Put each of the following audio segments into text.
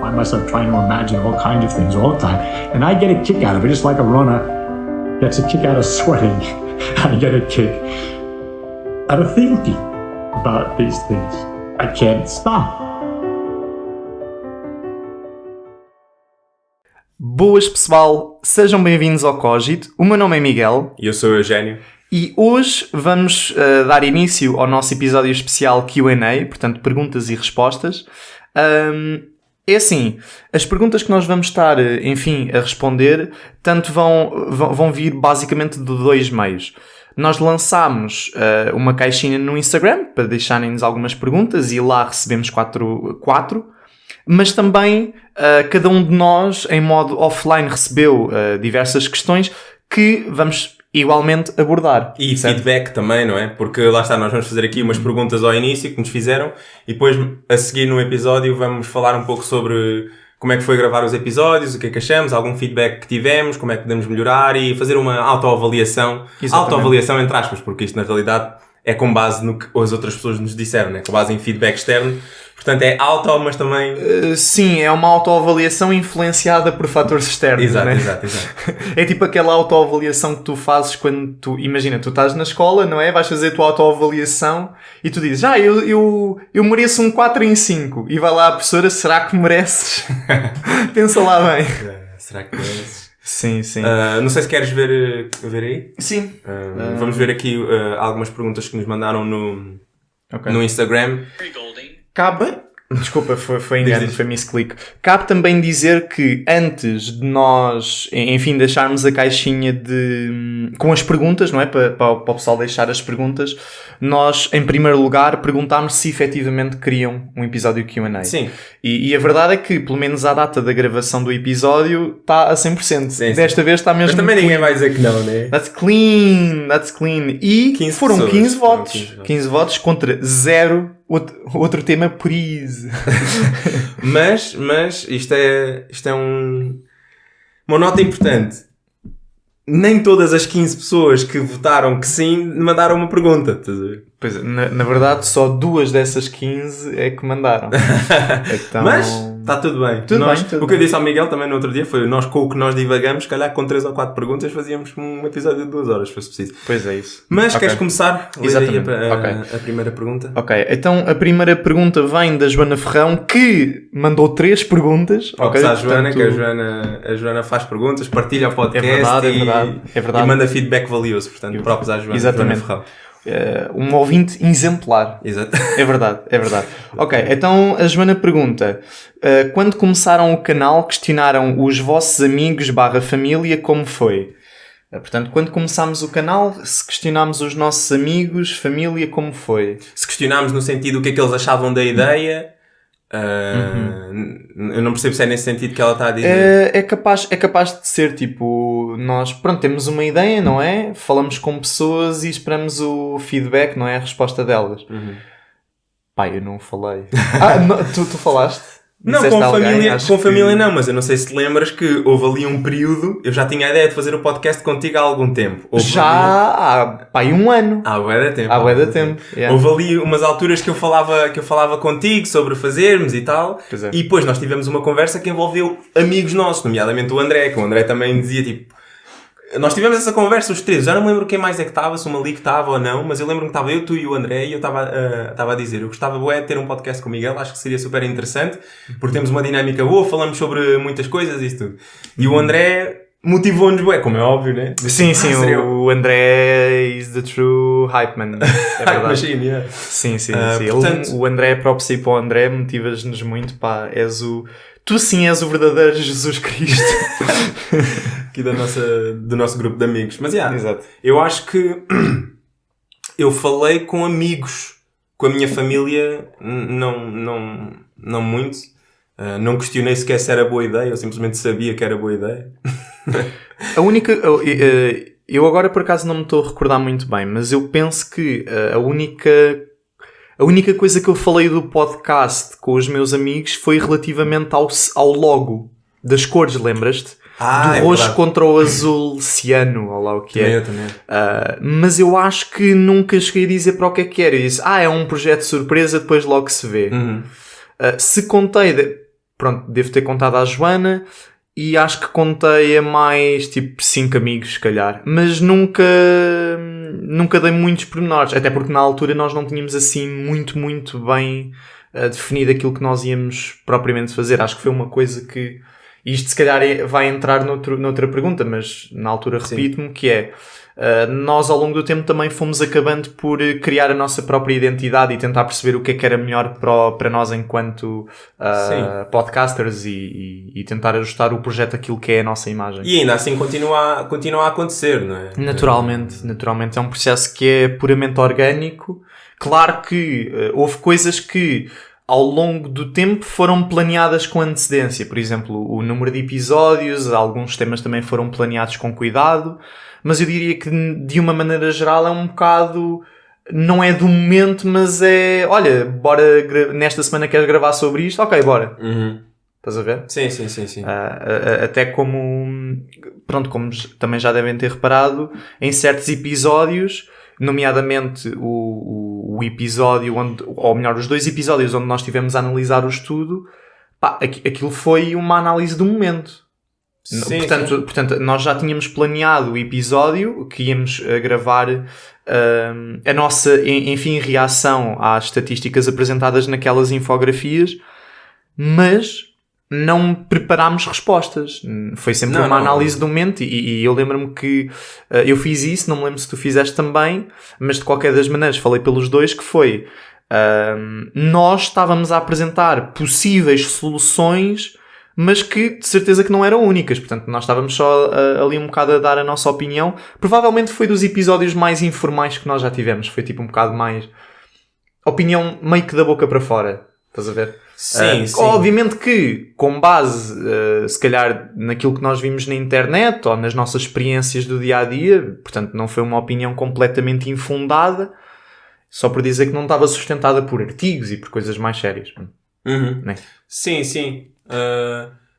find myself trying to imagine all kinds of things all the time. And I get a kick out of it, just like a runner gets a kick out of sweating. I get a kick out of thinking about these things. I can't stop. Boas pessoal, sejam bem-vindos ao Cogito. O meu nome é Miguel. E eu sou o Eugénio. E hoje vamos dar início ao nosso episódio especial Q&A, portanto perguntas e respostas. É assim, as perguntas que nós vamos estar, enfim, a responder, tanto vão vir basicamente de dois meios. Nós lançámos uma caixinha no Instagram para deixarem-nos algumas perguntas e lá recebemos quatro. Mas também cada um de nós, em modo offline, recebeu diversas questões que vamos igualmente abordar. E certo? feedback também, não é? Porque lá está, nós vamos fazer aqui umas perguntas ao início que nos fizeram e depois, a seguir no episódio, vamos falar um pouco sobre como é que foi gravar os episódios, o que é que achamos, algum feedback que tivemos, como é que podemos melhorar e fazer uma autoavaliação. Exatamente. Autoavaliação entre aspas, porque isto na realidade é com base no que as outras pessoas nos disseram, né? Com base em feedback externo. Portanto, é auto, mas também... Sim, é uma autoavaliação influenciada por fatores externos. Exato, né? exato. É tipo aquela autoavaliação que tu fazes quando tu... Imagina, tu estás na escola, não é? Vais fazer a tua autoavaliação e tu dizes, eu mereço um 4 em 5. E vai lá a professora, será que mereces? Pensa lá bem. Será que mereces? Sim. Não sei se queres ver aí. Sim. Vamos ver aqui algumas perguntas que nos mandaram no Instagram. Cabe... Desculpa, foi engano, foi misclick. Cabe também dizer que antes de nós, enfim, deixarmos a caixinha com as perguntas, não é? Para o pessoal deixar as perguntas, nós, em primeiro lugar, perguntámos se efetivamente queriam um episódio Q&A. Sim. E a verdade é que, pelo menos à data da gravação do episódio, está a 100%. Sim. Desta vez está mesmo... Mas também ninguém vai dizer que não, né? That's clean. E 15 foram pessoas, 15 votos. 15 votos. 15 votos contra 0. Outro tema, please. Mas isto é uma nota importante. Nem todas as 15 pessoas que votaram que sim mandaram uma pergunta. Estás a ver? Pois, na verdade, só 2 dessas 15 é que mandaram. Então... Mas está tudo bem. Tudo bem. O que eu disse ao Miguel também no outro dia foi nós com o que nós divagamos, se calhar com 3 ou 4 perguntas fazíamos um episódio de 2 horas, se fosse preciso. Pois é isso. Mas Okay. queres começar? Exatamente. A primeira pergunta. Ok, então a primeira pergunta vem da Joana Ferrão, que mandou 3 perguntas. Okay? A Joana, portanto... que a Joana faz perguntas, partilha o podcast É verdade. e manda feedback valioso. Portanto, próprios à Joana. Exatamente. Joana Ferrão. Um ouvinte exemplar. Exato. É verdade. Ok, então a Joana pergunta: quando começaram o canal, questionaram os vossos amigos / família como foi? Portanto, quando começámos o canal, se questionámos os nossos amigos, família, como foi? Se questionámos no sentido o que é que eles achavam da ideia, eu não percebo se é nesse sentido que ela está a dizer. É capaz de ser tipo, nós, pronto, temos uma ideia, não é? Falamos com pessoas e esperamos o feedback, não é? A resposta delas. Pá, eu não falei. Tu falaste? Não, Disseste com a alguém? família, Acho com a que- família não, mas eu não sei se te lembras que houve ali um período, eu já tinha a ideia de fazer o podcast contigo há algum tempo. Já há, pá, um ano. Há bué de tempo. Há bué de tempo. Yeah. Houve ali umas alturas que eu falava contigo sobre fazermos e tal. Pois é. E depois nós tivemos uma conversa que envolveu amigos nossos, nomeadamente o André, que o André também dizia tipo... Nós tivemos essa conversa os três, já não me lembro quem mais é que estava, se o Malik estava ou não, mas eu lembro que estava eu, tu e o André e eu estava a dizer, eu gostava bué de ter um podcast com o Miguel, acho que seria super interessante, porque temos uma dinâmica boa, falamos sobre muitas coisas e isso tudo. E o André motivou-nos bué, como é óbvio, né? Sim, Seria o André is the true hype man. É verdade. Machine, yeah. Sim. Portanto... O André, próprio sim para o André, motivas-nos muito, pá, tu sim és o verdadeiro Jesus Cristo. Aqui do nosso grupo de amigos. Mas, Exato. eu acho que eu falei com amigos, com a minha família, não muito. Não questionei sequer se era boa ideia, eu simplesmente sabia que era boa ideia. A única... Eu agora, por acaso, não me estou a recordar muito bem, mas eu penso que a única coisa que eu falei do podcast com os meus amigos foi relativamente ao logo das cores, lembras-te? Do roxo verdade. contra o azul ciano, ou lá o que é. Eu também. Mas eu acho que nunca cheguei a dizer para o que é. Eu disse, é um projeto surpresa, depois logo se vê. Se contei... pronto, devo ter contado à Joana e acho que contei a mais, tipo, 5 amigos, se calhar. Mas nunca dei muitos pormenores, até porque na altura nós não tínhamos assim muito bem definido aquilo que nós íamos propriamente fazer. Acho que foi uma coisa que... Isto se calhar vai entrar noutra pergunta, mas na altura repito-me, que é... nós ao longo do tempo também fomos acabando por criar a nossa própria identidade e tentar perceber o que é que era melhor para nós enquanto podcasters e tentar ajustar o projeto àquilo que é a nossa imagem. E ainda assim continua a acontecer, não é? Naturalmente é um processo que é puramente orgânico. Claro que houve coisas que ao longo do tempo foram planeadas com antecedência. Por exemplo, o número de episódios, alguns temas também foram planeados com cuidado. Mas eu diria que, de uma maneira geral, é um bocado... Não é do momento, mas é... Olha, bora... Nesta semana queres gravar sobre isto? Ok, bora. Estás a ver? Sim. Até como... Pronto, como também já devem ter reparado, em certos episódios, nomeadamente o episódio onde... Ou melhor, os 2 episódios onde nós estivemos a analisar o estudo, aquilo foi uma análise do momento. Portanto, nós já tínhamos planeado o episódio que íamos gravar a nossa, enfim, reação às estatísticas apresentadas naquelas infografias, mas não preparámos respostas. Foi sempre uma análise do momento e eu lembro-me que eu fiz isso, não me lembro se tu fizeste também, mas de qualquer das maneiras falei pelos dois, que foi nós estávamos a apresentar possíveis soluções, mas que de certeza que não eram únicas. Portanto, nós estávamos só ali um bocado a dar a nossa opinião. Provavelmente foi dos episódios mais informais que nós já tivemos. Foi tipo um bocado mais... opinião meio que da boca para fora. Estás a ver? Sim. Obviamente que, com base, se calhar, naquilo que nós vimos na internet ou nas nossas experiências do dia-a-dia, portanto, não foi uma opinião completamente infundada, só por dizer que não estava sustentada por artigos e por coisas mais sérias. Né? Sim.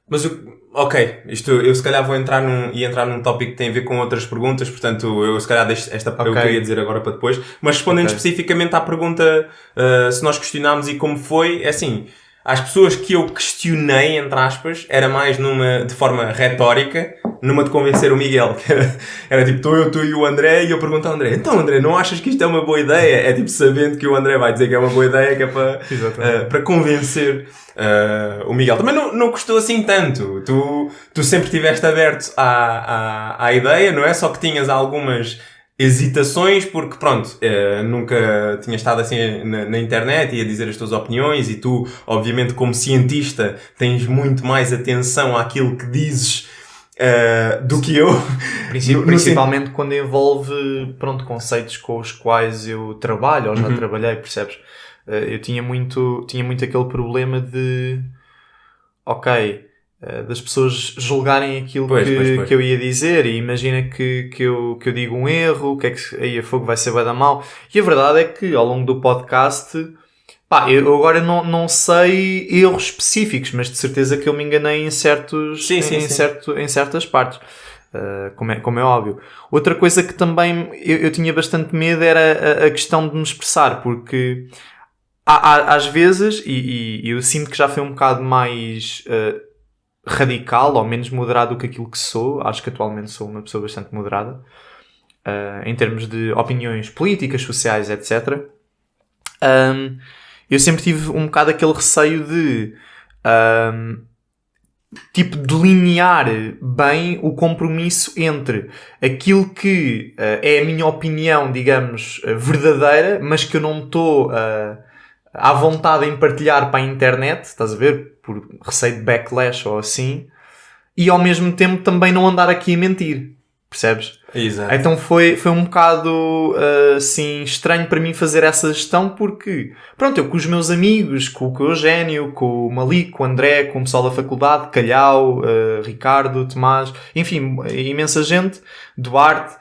Mas ok, isto eu se calhar vou entrar num tópico que tem a ver com outras perguntas, portanto eu se calhar deixo esta eu queria dizer agora para depois, mas respondendo especificamente à pergunta se nós questionámos e como foi, é assim, às pessoas que eu questionei, entre aspas, era mais de forma retórica, numa de convencer o Miguel, que era tipo, tu e o André, e eu pergunto ao André, então André, não achas que isto é uma boa ideia? É tipo, sabendo que o André vai dizer que é uma boa ideia, que é para convencer o Miguel. Também não custou assim tanto. Tu sempre estiveste aberto à ideia, não é? Só que tinhas algumas hesitações, porque pronto, nunca tinha estado assim na internet e a dizer as tuas opiniões, e tu, obviamente, como cientista, tens muito mais atenção àquilo que dizes do que eu. Principalmente quando envolve, pronto, conceitos com os quais eu trabalho ou já trabalhei, percebes? Eu tinha muito aquele problema de das pessoas julgarem aquilo que eu ia dizer, e imagina que eu digo um erro, que é que aí a fogo vai ser bué da mal. E a verdade é que ao longo do podcast, eu agora não sei erros específicos, mas de certeza que eu me enganei em certas partes. Como é óbvio. Outra coisa que também eu tinha bastante medo era a questão de me expressar, porque às vezes, e eu sinto que já foi um bocado mais radical ou menos moderado do que aquilo que sou. Acho que atualmente sou uma pessoa bastante moderada em termos de opiniões políticas, sociais, etc. Eu sempre tive um bocado aquele receio de delinear bem o compromisso entre aquilo que é a minha opinião, digamos, verdadeira, mas que eu não estou à vontade em partilhar para a internet, estás a ver? Por receio de backlash ou assim, e ao mesmo tempo também não andar aqui a mentir, percebes? Exato. Então foi um bocado assim estranho para mim fazer essa gestão, porque pronto, eu com os meus amigos, com o Eugénio, com o Malik, com o André, com o pessoal da faculdade, Calhau, Ricardo, Tomás, enfim, imensa gente, Duarte,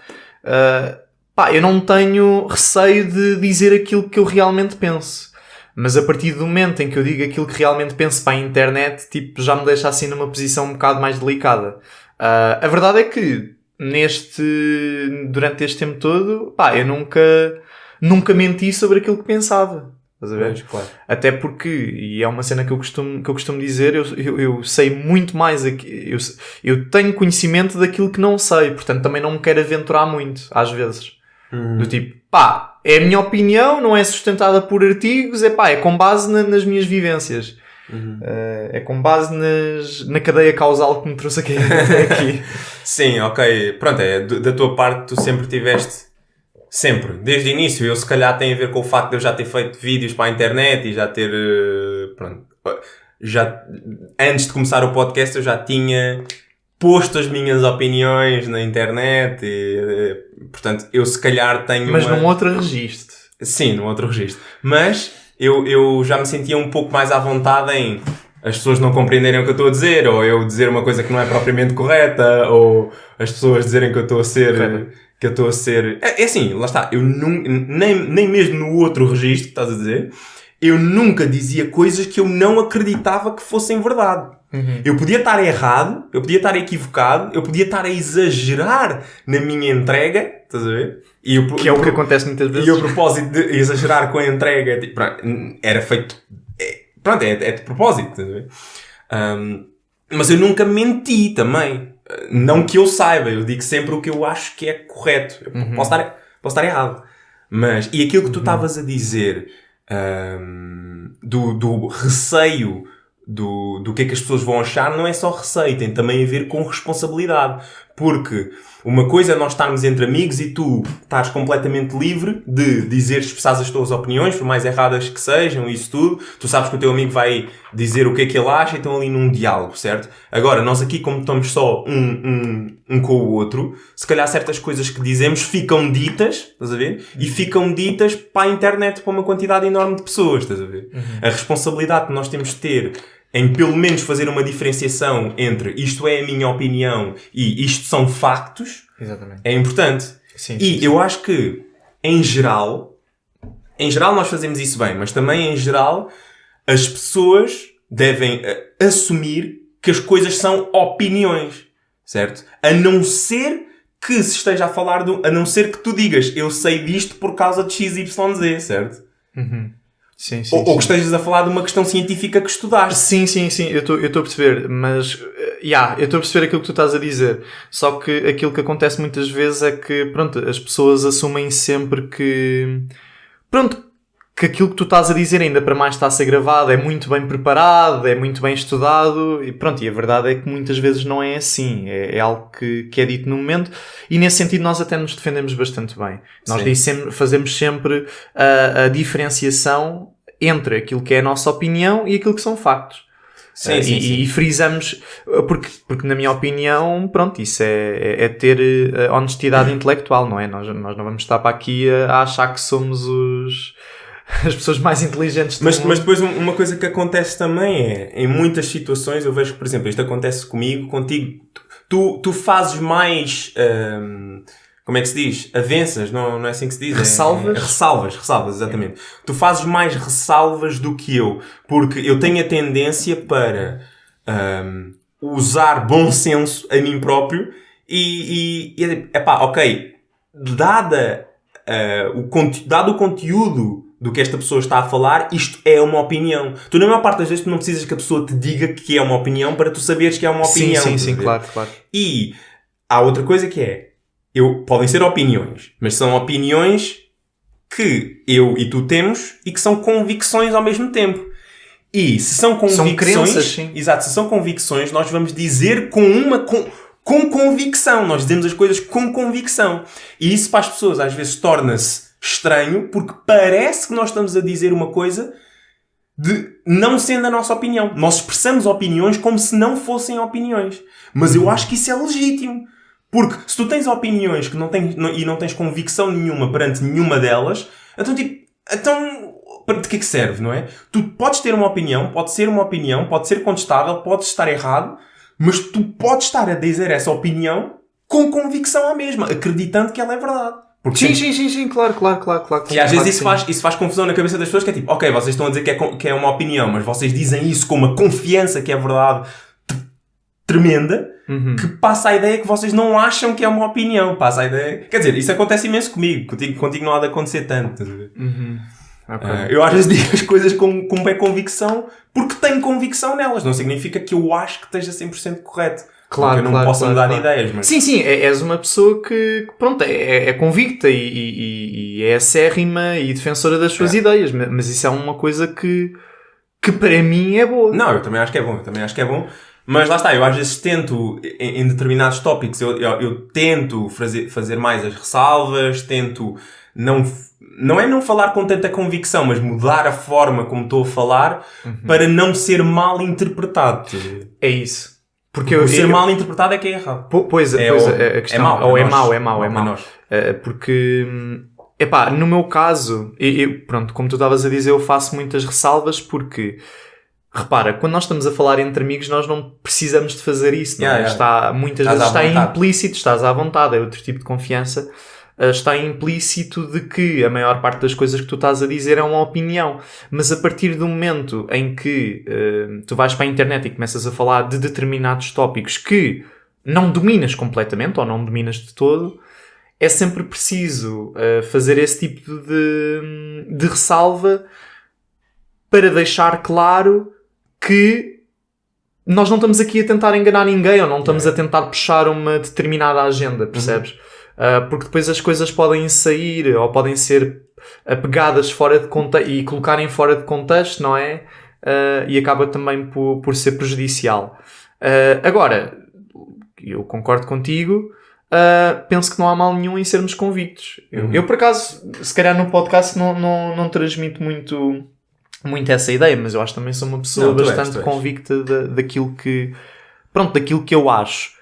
eu não tenho receio de dizer aquilo que eu realmente penso. Mas a partir do momento em que eu digo aquilo que realmente penso para a internet, já me deixa assim numa posição um bocado mais delicada. A verdade é que durante este tempo todo, eu nunca menti sobre aquilo que pensava. Estás a ver? Pois, claro. Até porque, e é uma cena que eu costumo dizer, eu sei muito mais, eu tenho conhecimento daquilo que não sei, portanto também não me quero aventurar muito, às vezes. Do tipo, pá, é a minha opinião, não é sustentada por artigos, é com base nas minhas vivências. É com base na cadeia causal que me trouxe aqui. Sim, ok. Pronto, da tua parte tu sempre tiveste... Sempre, desde o início. Eu se calhar tem a ver com o facto de eu já ter feito vídeos para a internet e já ter... Pronto. Antes de começar o podcast eu já tinha posto as minhas opiniões na internet e... Portanto, eu se calhar tenho Mas num outro registro. Sim, num outro registro. Mas eu já me sentia um pouco mais à vontade em... as pessoas não compreenderem o que eu estou a dizer, ou eu dizer uma coisa que não é propriamente correta, ou as pessoas dizerem que eu estou a ser... Correto. Que eu estou a ser... É assim, lá está. Eu nem mesmo no outro registro, estás a dizer, eu nunca dizia coisas que eu não acreditava que fossem verdade. Eu podia estar errado, eu podia estar equivocado, eu podia estar a exagerar na minha entrega, estás a ver? Que é o que acontece muitas vezes. E o propósito de exagerar com a entrega, tipo, era feito... Pronto, é de propósito, estás a ver? Mas eu nunca menti também. Não que eu saiba, eu digo sempre o que eu acho que é correto. Eu posso estar errado. Mas, e aquilo que tu estavas a dizer do receio do que é que as pessoas vão achar, não é só receio, tem também a ver com responsabilidade. Porque uma coisa é nós estarmos entre amigos e tu estás completamente livre de dizer, expressar as tuas opiniões, por mais erradas que sejam, isso tudo. Tu sabes que o teu amigo vai dizer o que é que ele acha e estão ali num diálogo, certo? Agora, nós aqui, como estamos só um com o outro, se calhar certas coisas que dizemos ficam ditas, estás a ver? E ficam ditas para a internet, para uma quantidade enorme de pessoas, estás a ver? A responsabilidade que nós temos de ter em pelo menos fazer uma diferenciação entre isto é a minha opinião e isto são factos, exatamente, é importante. Sim, e eu acho que, em geral nós fazemos isso bem, mas também em geral as pessoas devem assumir que as coisas são opiniões, certo? A não ser que se esteja a falar a não ser que tu digas eu sei disto por causa de XYZ, certo? Sim, ou que estejas a falar de uma questão científica que estudaste. Sim, eu estou a perceber, mas eu estou a perceber aquilo que tu estás a dizer. Só que aquilo que acontece muitas vezes é que, pronto, as pessoas assumem sempre que, pronto, que aquilo que tu estás a dizer ainda para mais está a ser gravado, é muito bem preparado, é muito bem estudado, e pronto, e a verdade é que muitas vezes não é assim, é algo que é dito no momento, e nesse sentido nós até nos defendemos bastante bem. Nós fazemos sempre a diferenciação entre aquilo que é a nossa opinião e aquilo que são factos. Sim. E frisamos, porque na minha opinião, pronto, isso é ter honestidade intelectual, não é? Nós não vamos estar para aqui a achar que somos as pessoas mais inteligentes do mundo. Mas depois uma coisa que acontece também é, em muitas situações, eu vejo que, por exemplo, isto acontece contigo, tu fazes mais... como é que se diz? Avanças, não é assim que se diz? Ressalvas? Ressalvas, exatamente. Tu fazes mais ressalvas do que eu, porque eu tenho a tendência para usar bom senso a mim próprio e ok, dado o conteúdo do que esta pessoa está a falar, isto é uma opinião. Tu, na maior parte das vezes, tu não precisas que a pessoa te diga que é uma opinião para tu saberes que é uma opinião. Sim, claro. E há outra coisa que é, podem ser opiniões, mas são opiniões que eu e tu temos e que são convicções ao mesmo tempo. E se são convicções... São crenças, sim. Exato, se são convicções, nós vamos dizer com convicção. Nós dizemos as coisas com convicção. E isso para as pessoas às vezes torna-se estranho porque parece que nós estamos a dizer uma coisa de não sendo a nossa opinião. Nós expressamos opiniões como se não fossem opiniões. Mas eu acho que isso é legítimo. Porque se tu tens opiniões que não tens convicção nenhuma perante nenhuma delas, então de que serve, não é? Tu podes ter uma opinião, pode ser contestável, podes estar errado, mas tu podes estar a dizer essa opinião com convicção à mesma, acreditando que ela é verdade. Porque sim, claro. E às vezes isso faz confusão na cabeça das pessoas, que é tipo, ok, vocês estão a dizer que é uma opinião, mas vocês dizem isso com uma confiança que é verdade tremenda, que passa a ideia que vocês não acham que é uma opinião. Passa a ideia... Quer dizer, isso acontece imenso comigo. Contigo não há de acontecer tanto. Ok. Eu às vezes digo as coisas com bem convicção porque tenho convicção nelas. Não significa que eu acho que esteja 100% correto. Claro, porque eu não posso mudar de ideias. Mas... Sim, és uma pessoa que pronto, é convicta e é acérrima e defensora das suas ideias, mas isso é uma coisa que para mim é boa. Não, eu também acho que é bom. Mas lá está, eu às vezes tento, em determinados tópicos, eu tento fazer mais as ressalvas, tento não é não falar com tanta convicção, mas mudar a forma como estou a falar para não ser mal interpretado. É isso. Porque ser mal interpretado é que é errado. Pois, a questão... É mau. É mau. Porque, no meu caso, pronto, como tu estavas a dizer, eu faço muitas ressalvas porque... Repara, quando nós estamos a falar entre amigos, nós não precisamos de fazer isso. Não é? Muitas vezes está implícito, estás à vontade, é outro tipo de confiança. Está implícito de que a maior parte das coisas que tu estás a dizer é uma opinião. Mas a partir do momento em que tu vais para a internet e começas a falar de determinados tópicos que não dominas completamente ou não dominas de todo, é sempre preciso fazer esse tipo de ressalva para deixar claro que nós não estamos aqui a tentar enganar ninguém ou não estamos a tentar puxar uma determinada agenda, percebes? Porque depois as coisas podem sair ou podem ser pegadas fora de contexto e colocarem fora de contexto, não é? E acaba também por ser prejudicial. Agora, eu concordo contigo, penso que não há mal nenhum em sermos convictos. Eu por acaso, se calhar no podcast não transmito muito essa ideia, mas eu acho que também sou uma pessoa bastante convicta daquilo que eu acho,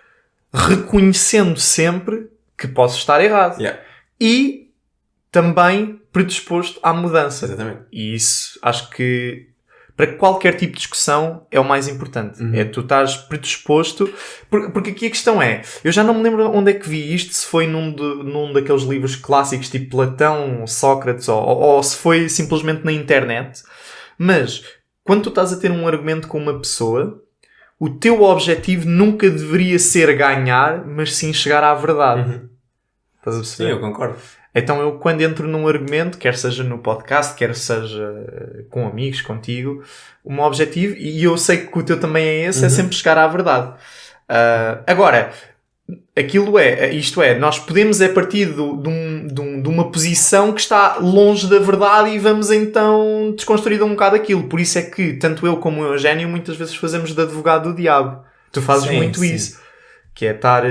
reconhecendo sempre que posso estar errado e também predisposto à mudança. Exatamente. E isso acho que para qualquer tipo de discussão é o mais importante. É tu estares predisposto, porque aqui a questão é, eu já não me lembro onde é que vi isto, se foi num daqueles livros clássicos tipo Platão, Sócrates ou se foi simplesmente na internet. Mas, quando tu estás a ter um argumento com uma pessoa, o teu objetivo nunca deveria ser ganhar, mas sim chegar à verdade. Estás a perceber? Sim, eu concordo. Então eu, quando entro num argumento, quer seja no podcast, quer seja com amigos, contigo, o meu objetivo, e eu sei que o teu também é esse, é sempre chegar à verdade. Agora... Isto é, nós podemos partir de uma posição que está longe da verdade e vamos então desconstruir um bocado aquilo. Por isso é que tanto eu como o Eugénio muitas vezes fazemos de advogado do diabo. Tu fazes muito isso. Que é estar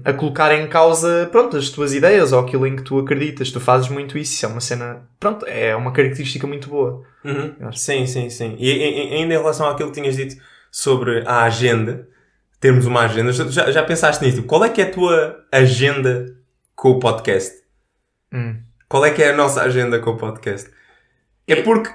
a colocar em causa, pronto, as tuas ideias ou aquilo em que tu acreditas. Tu fazes muito isso. Isso é uma cena, pronto, é uma característica muito boa. Sim. E ainda em relação àquilo que tinhas dito sobre a agenda, termos uma agenda, já pensaste nisso? Qual é que é a tua agenda com o podcast? Qual é que é a nossa agenda com o podcast? É porque,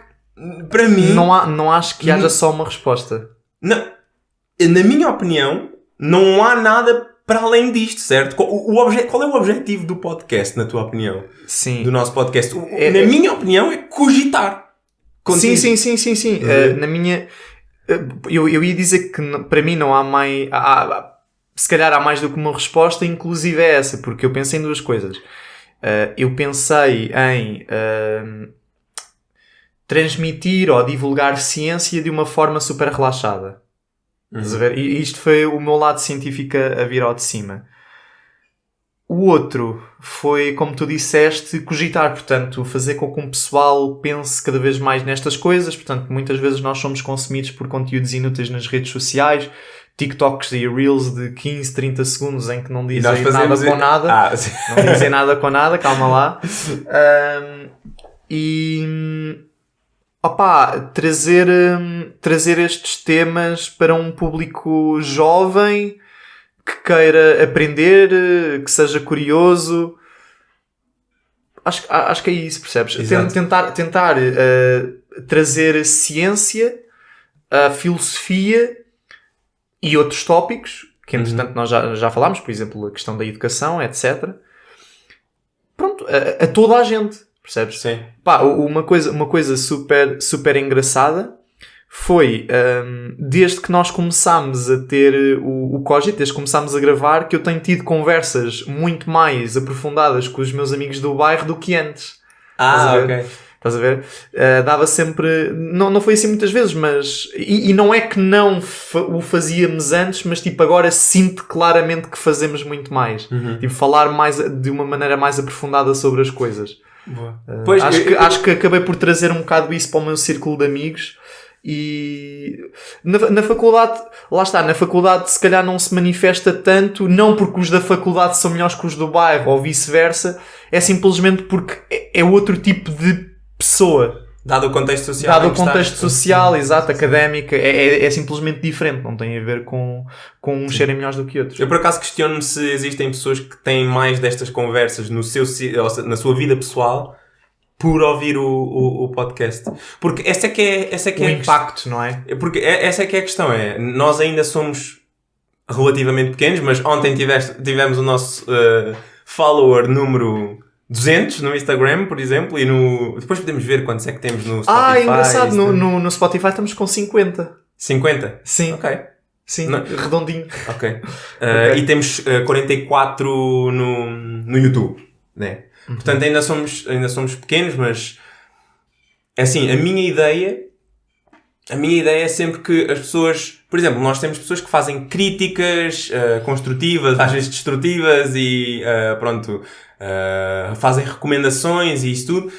para mim... Não acho que haja só uma resposta. Na minha opinião, não há nada para além disto, certo? Qual é o objetivo do podcast, na tua opinião? Sim. Do nosso podcast? Na minha opinião, é cogitar. Sim. Na minha... Eu ia dizer que para mim não há mais... se calhar há mais do que uma resposta, inclusive é essa, porque eu pensei em duas coisas. Eu pensei em transmitir ou divulgar ciência de uma forma super relaxada. Estás a ver? E isto foi o meu lado científico a vir ao de cima. O outro foi, como tu disseste, cogitar, portanto, fazer com que um pessoal pense cada vez mais nestas coisas. Portanto, muitas vezes nós somos consumidos por conteúdos inúteis nas redes sociais, TikToks e Reels de 15, 30 segundos em que não dizem nada com nada. Não dizem nada com nada, calma lá. Trazer estes temas para um público jovem que queira aprender, que seja curioso. Acho que é isso, percebes? Tentar trazer ciência, a filosofia e outros tópicos, que entretanto nós já falámos, por exemplo, a questão da educação, etc. Pronto, a toda a gente, percebes? Sim. Uma coisa super, super engraçada foi, desde que nós começámos a ter o Cogito, desde que começámos a gravar, que eu tenho tido conversas muito mais aprofundadas com os meus amigos do bairro do que antes. Ok. Estás a ver? Dava sempre... Não foi assim muitas vezes, mas... E não é que não o fazíamos antes, mas tipo agora sinto claramente que fazemos muito mais. Tipo, falar mais, de uma maneira mais aprofundada sobre as coisas. Pois, acho que acabei por trazer um bocado isso para o meu círculo de amigos. E na faculdade, lá está, na faculdade se calhar não se manifesta tanto, não porque os da faculdade são melhores que os do bairro ou vice-versa, é simplesmente porque é outro tipo de pessoa. Dado o contexto social. Dado o contexto social, exato, académica, é simplesmente diferente, não tem a ver com uns serem melhores do que outros. Eu por acaso questiono-me se existem pessoas que têm mais destas conversas na sua vida pessoal por ouvir o podcast. Porque essa é que é o impacto, não é? Porque essa é que é a questão. Nós ainda somos relativamente pequenos, mas ontem tivemos o nosso follower número 200 no Instagram, por exemplo, e depois podemos ver quantos é que temos no Spotify. Engraçado, no Spotify estamos com 50. 50? Sim. Ok. Sim, redondinho. Ok. E temos 44 no YouTube, né? Portanto, ainda somos pequenos, mas assim, a minha ideia é sempre que as pessoas, por exemplo, nós temos pessoas que fazem críticas construtivas, às vezes destrutivas e fazem recomendações e isso tudo.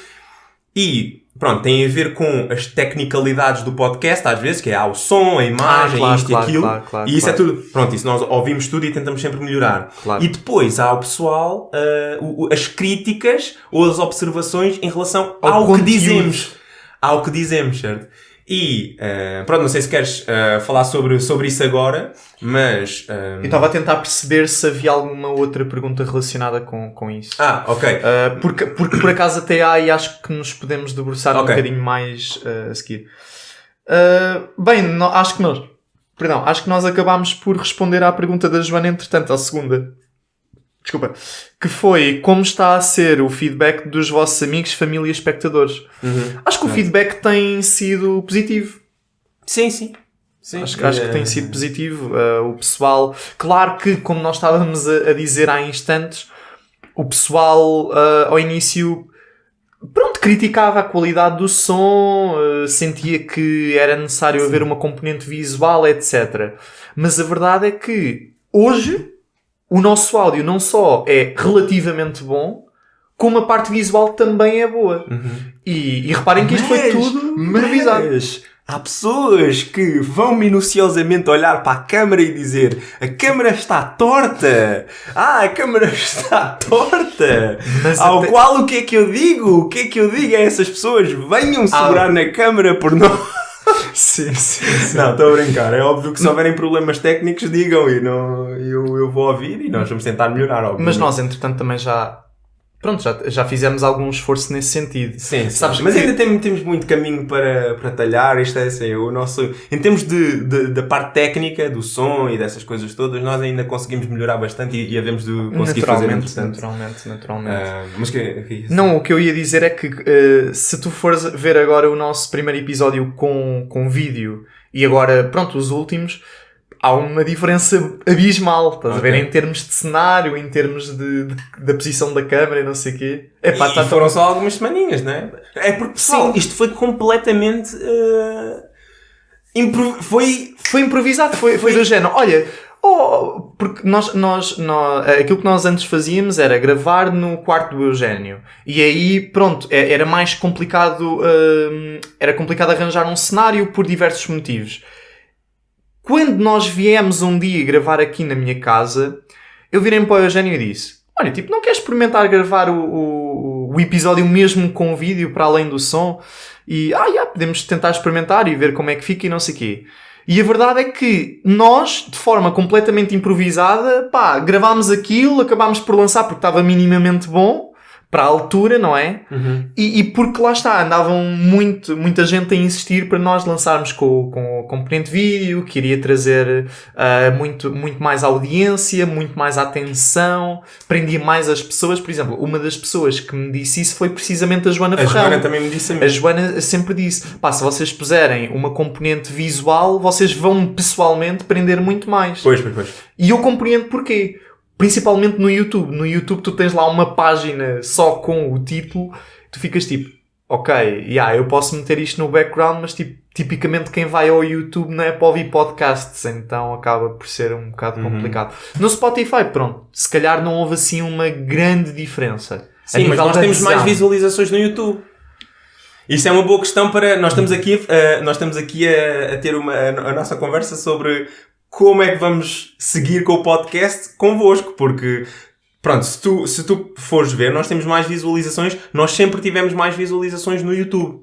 E pronto, tem a ver com as tecnicalidades do podcast, às vezes, que é o som, a imagem, isto e aquilo. Claro, e isso é tudo. Pronto, isso nós ouvimos tudo e tentamos sempre melhorar. Claro. E depois há o pessoal, as críticas ou as observações em relação ao que dizemos. Ao que dizemos, certo? E, pronto, não sei se queres falar sobre isso agora, mas... Eu estava a tentar perceber se havia alguma outra pergunta relacionada com isso. Ok. Porque por acaso até há e acho que nos podemos debruçar um bocadinho mais a seguir. Acho que nós acabámos por responder à pergunta da Joana, entretanto, à segunda. Desculpa. Que foi como está a ser o feedback dos vossos amigos, família e espectadores. Acho que o feedback tem sido positivo. Sim. Acho que tem sido positivo. O pessoal... Claro que, como nós estávamos a dizer há instantes, o pessoal ao início... Pronto, criticava a qualidade do som, sentia que era necessário haver uma componente visual, etc. Mas a verdade é que hoje o nosso áudio não só é relativamente bom, como a parte visual também é boa. E reparem que isto foi tudo improvisado. Há pessoas que vão minuciosamente olhar para a câmara e dizer: a câmara está torta! A câmara está torta! Ao qual o que é que eu digo? O que é que eu digo a essas pessoas? Venham segurar na câmara por nós! Sim. Não, estou a brincar. É óbvio que se houverem problemas técnicos, digam e eu vou ouvir e nós vamos tentar melhorar. Obviamente. Mas nós, entretanto, também já fizemos algum esforço nesse sentido. Sim. Sabes, mas ainda temos muito caminho para talhar. Isto é assim, o nosso... Em termos da parte técnica, do som e dessas coisas todas, nós ainda conseguimos melhorar bastante e havemos de conseguir fazer naturalmente. Mas que não, o que eu ia dizer é que se tu fores ver agora o nosso primeiro episódio com vídeo e agora, pronto, os últimos... Há uma diferença abismal, estás a ver? Em termos de cenário, em termos da posição da câmera e não sei o quê. Foram só algumas semaninhas, não é? É porque, pessoal, isto foi completamente... Foi improvisado, foi do género. Olha, porque nós, aquilo que nós antes fazíamos era gravar no quarto do Eugénio. E aí, pronto, era mais complicado... era complicado arranjar um cenário por diversos motivos. Quando nós viemos um dia gravar aqui na minha casa, eu virei-me para o Eugénio e disse: olha, tipo, não queres experimentar gravar o episódio mesmo com vídeo para além do som? E, podemos tentar experimentar e ver como é que fica e não sei o quê. E a verdade é que nós, de forma completamente improvisada, gravámos aquilo, acabámos por lançar porque estava minimamente bom, para a altura, não é? E porque lá está, andavam muita gente a insistir para nós lançarmos com o componente vídeo, que iria trazer muito mais audiência, muito mais atenção, prendia mais as pessoas. Por exemplo, uma das pessoas que me disse isso foi precisamente a Joana Ferrão. A Joana também me disse a mim. A Joana sempre disse: se vocês puserem uma componente visual, vocês vão pessoalmente prender muito mais. Pois. E eu compreendo porquê. Principalmente no YouTube. No YouTube tu tens lá uma página só com o título, tu ficas tipo, ok, eu posso meter isto no background, mas tipicamente quem vai ao YouTube não é para ouvir podcasts, então acaba por ser um bocado complicado. No Spotify, pronto, se calhar não houve assim uma grande diferença. Sim, mas nós temos mais visualizações no YouTube. Isso é uma boa questão para... Nós estamos aqui a ter a nossa conversa sobre como é que vamos seguir com o podcast convosco, porque... Pronto, se tu fores ver, nós temos mais visualizações, nós sempre tivemos mais visualizações no YouTube.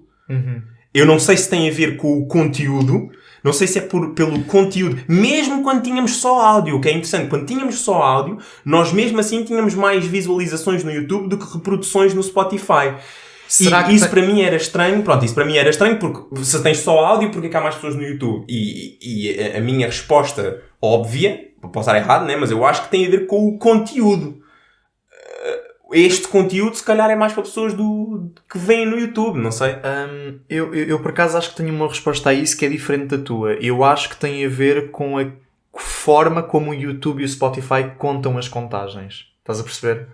Eu não sei se tem a ver com o conteúdo, não sei se é pelo conteúdo, mesmo quando tínhamos só áudio, que é interessante, quando tínhamos só áudio, nós mesmo assim tínhamos mais visualizações no YouTube do que reproduções no Spotify. Isso para mim era estranho, porque se tens só áudio, porque é que há mais pessoas no YouTube? E a minha resposta óbvia, posso estar errado, né? Mas eu acho que tem a ver com o conteúdo. Este conteúdo se calhar é mais para pessoas que vêm no YouTube, não sei. Eu por acaso acho que tenho uma resposta a isso que é diferente da tua. Eu acho que tem a ver com a forma como o YouTube e o Spotify contam as contagens. Estás a perceber?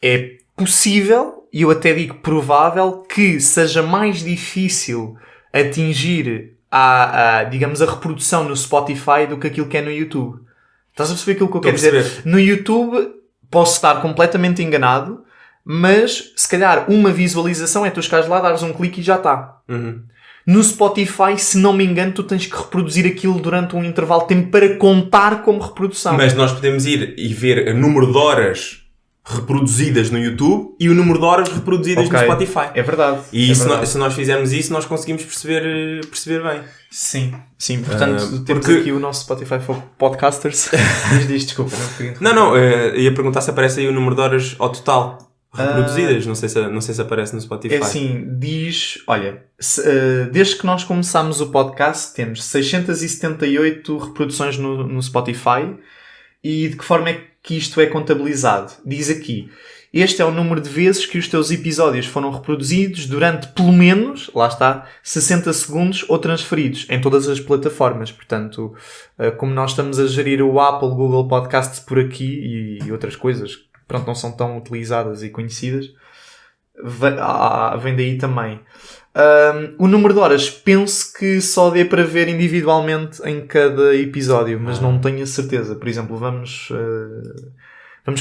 É possível, e eu até digo provável, que seja mais difícil atingir digamos, a reprodução no Spotify do que aquilo que é no YouTube. Estás a perceber aquilo que eu quero dizer? No YouTube... Posso estar completamente enganado, mas se calhar uma visualização é tu chegares lá, dares um clique e já está. No Spotify, se não me engano, tu tens que reproduzir aquilo durante um intervalo de tempo para contar como reprodução. Mas nós podemos ir e ver o número de horas reproduzidas no YouTube e o número de horas reproduzidas no Spotify. É verdade. E se nós fizermos isso, nós conseguimos perceber bem. Sim, portanto, temos aqui o nosso Spotify for Podcasters. Diz, desculpa. Não, ia perguntar se aparece aí o número de horas ao total reproduzidas. Não sei se aparece no Spotify. É assim, olha, desde que nós começámos o podcast, temos 678 reproduções no Spotify. E de que forma é que isto é contabilizado? Diz aqui, este é o número de vezes que os teus episódios foram reproduzidos durante pelo menos, lá está, 60 segundos ou transferidos em todas as plataformas. Portanto, como nós estamos a gerir o Apple, Google Podcasts por aqui e outras coisas que pronto, não são tão utilizadas e conhecidas, vem daí também. O número de horas penso que só dê para ver individualmente em cada episódio, mas não tenho a certeza. Por exemplo, vamos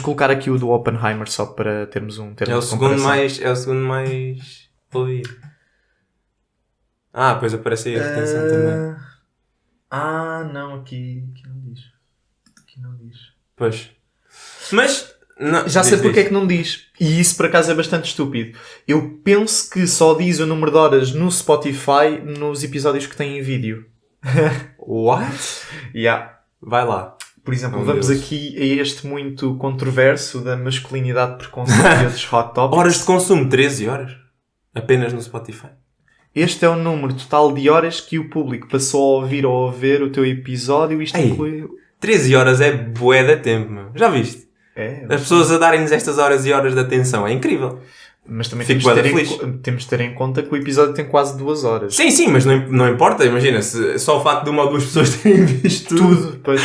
colocar aqui o do Oppenheimer só para termos um termo de comparação. É o segundo mais ouvido. Pois aparece aí a retenção também. Não, aqui não diz. Aqui não diz. Pois. Mas... Não, já sei porque é que não diz. E isso por acaso é bastante estúpido. Eu penso que só diz o número de horas no Spotify nos episódios que têm vídeo. What? Vai lá. Por exemplo, vamos aqui a este muito controverso da masculinidade, preconceito e outros hot topics. Horas de consumo, 13 horas. Apenas no Spotify. Este é o número total de horas que o público passou a ouvir ou a ver o teu episódio. Isto inclui... 13 horas é bué de tempo, meu. Já viste? As pessoas a darem-nos estas horas e horas de atenção. É incrível. Mas também temos de ter em conta que o episódio tem quase 2 horas. Sim, mas não importa. Imagina, só o facto de uma ou duas pessoas terem visto tudo. Pois.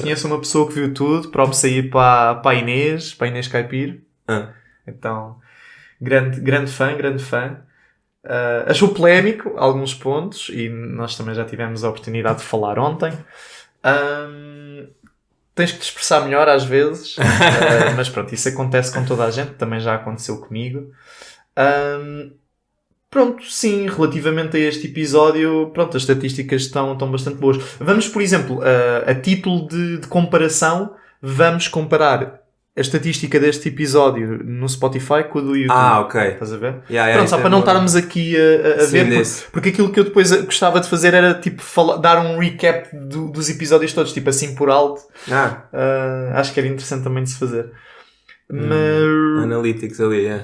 Conheço uma pessoa que viu tudo. Próprio aí para a Inês Caipir. Então, grande fã. Achou polémico alguns pontos e nós também já tivemos a oportunidade de falar ontem. Tens que te expressar melhor às vezes, mas pronto, isso acontece com toda a gente, também já aconteceu comigo. Pronto, sim, relativamente a este episódio, pronto, as estatísticas estão bastante boas. Vamos, por exemplo, a título de comparação, vamos comparar a estatística deste episódio no Spotify com a do YouTube. Ok. Estás a ver? Pronto, só para não estarmos aqui a ver, porque aquilo que eu depois gostava de fazer era tipo dar um recap dos episódios todos, tipo assim por alto. Acho que era interessante também de se fazer. Mas... Analytics ali,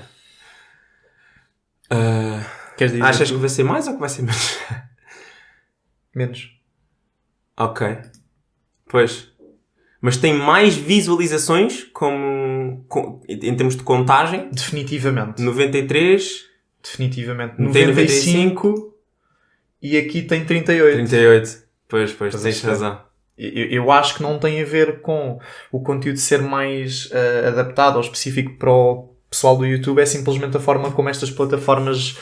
Queres dizer achas que vai ser mais ou que vai ser menos? Menos. Ok. Pois. Mas tem mais visualizações em termos de contagem? Definitivamente. 93? Definitivamente. 95 e aqui tem 38. 38. Pois, tens razão. Eu acho que não tem a ver com o conteúdo ser mais adaptado ou específico para o pessoal do YouTube é simplesmente a forma como estas plataformas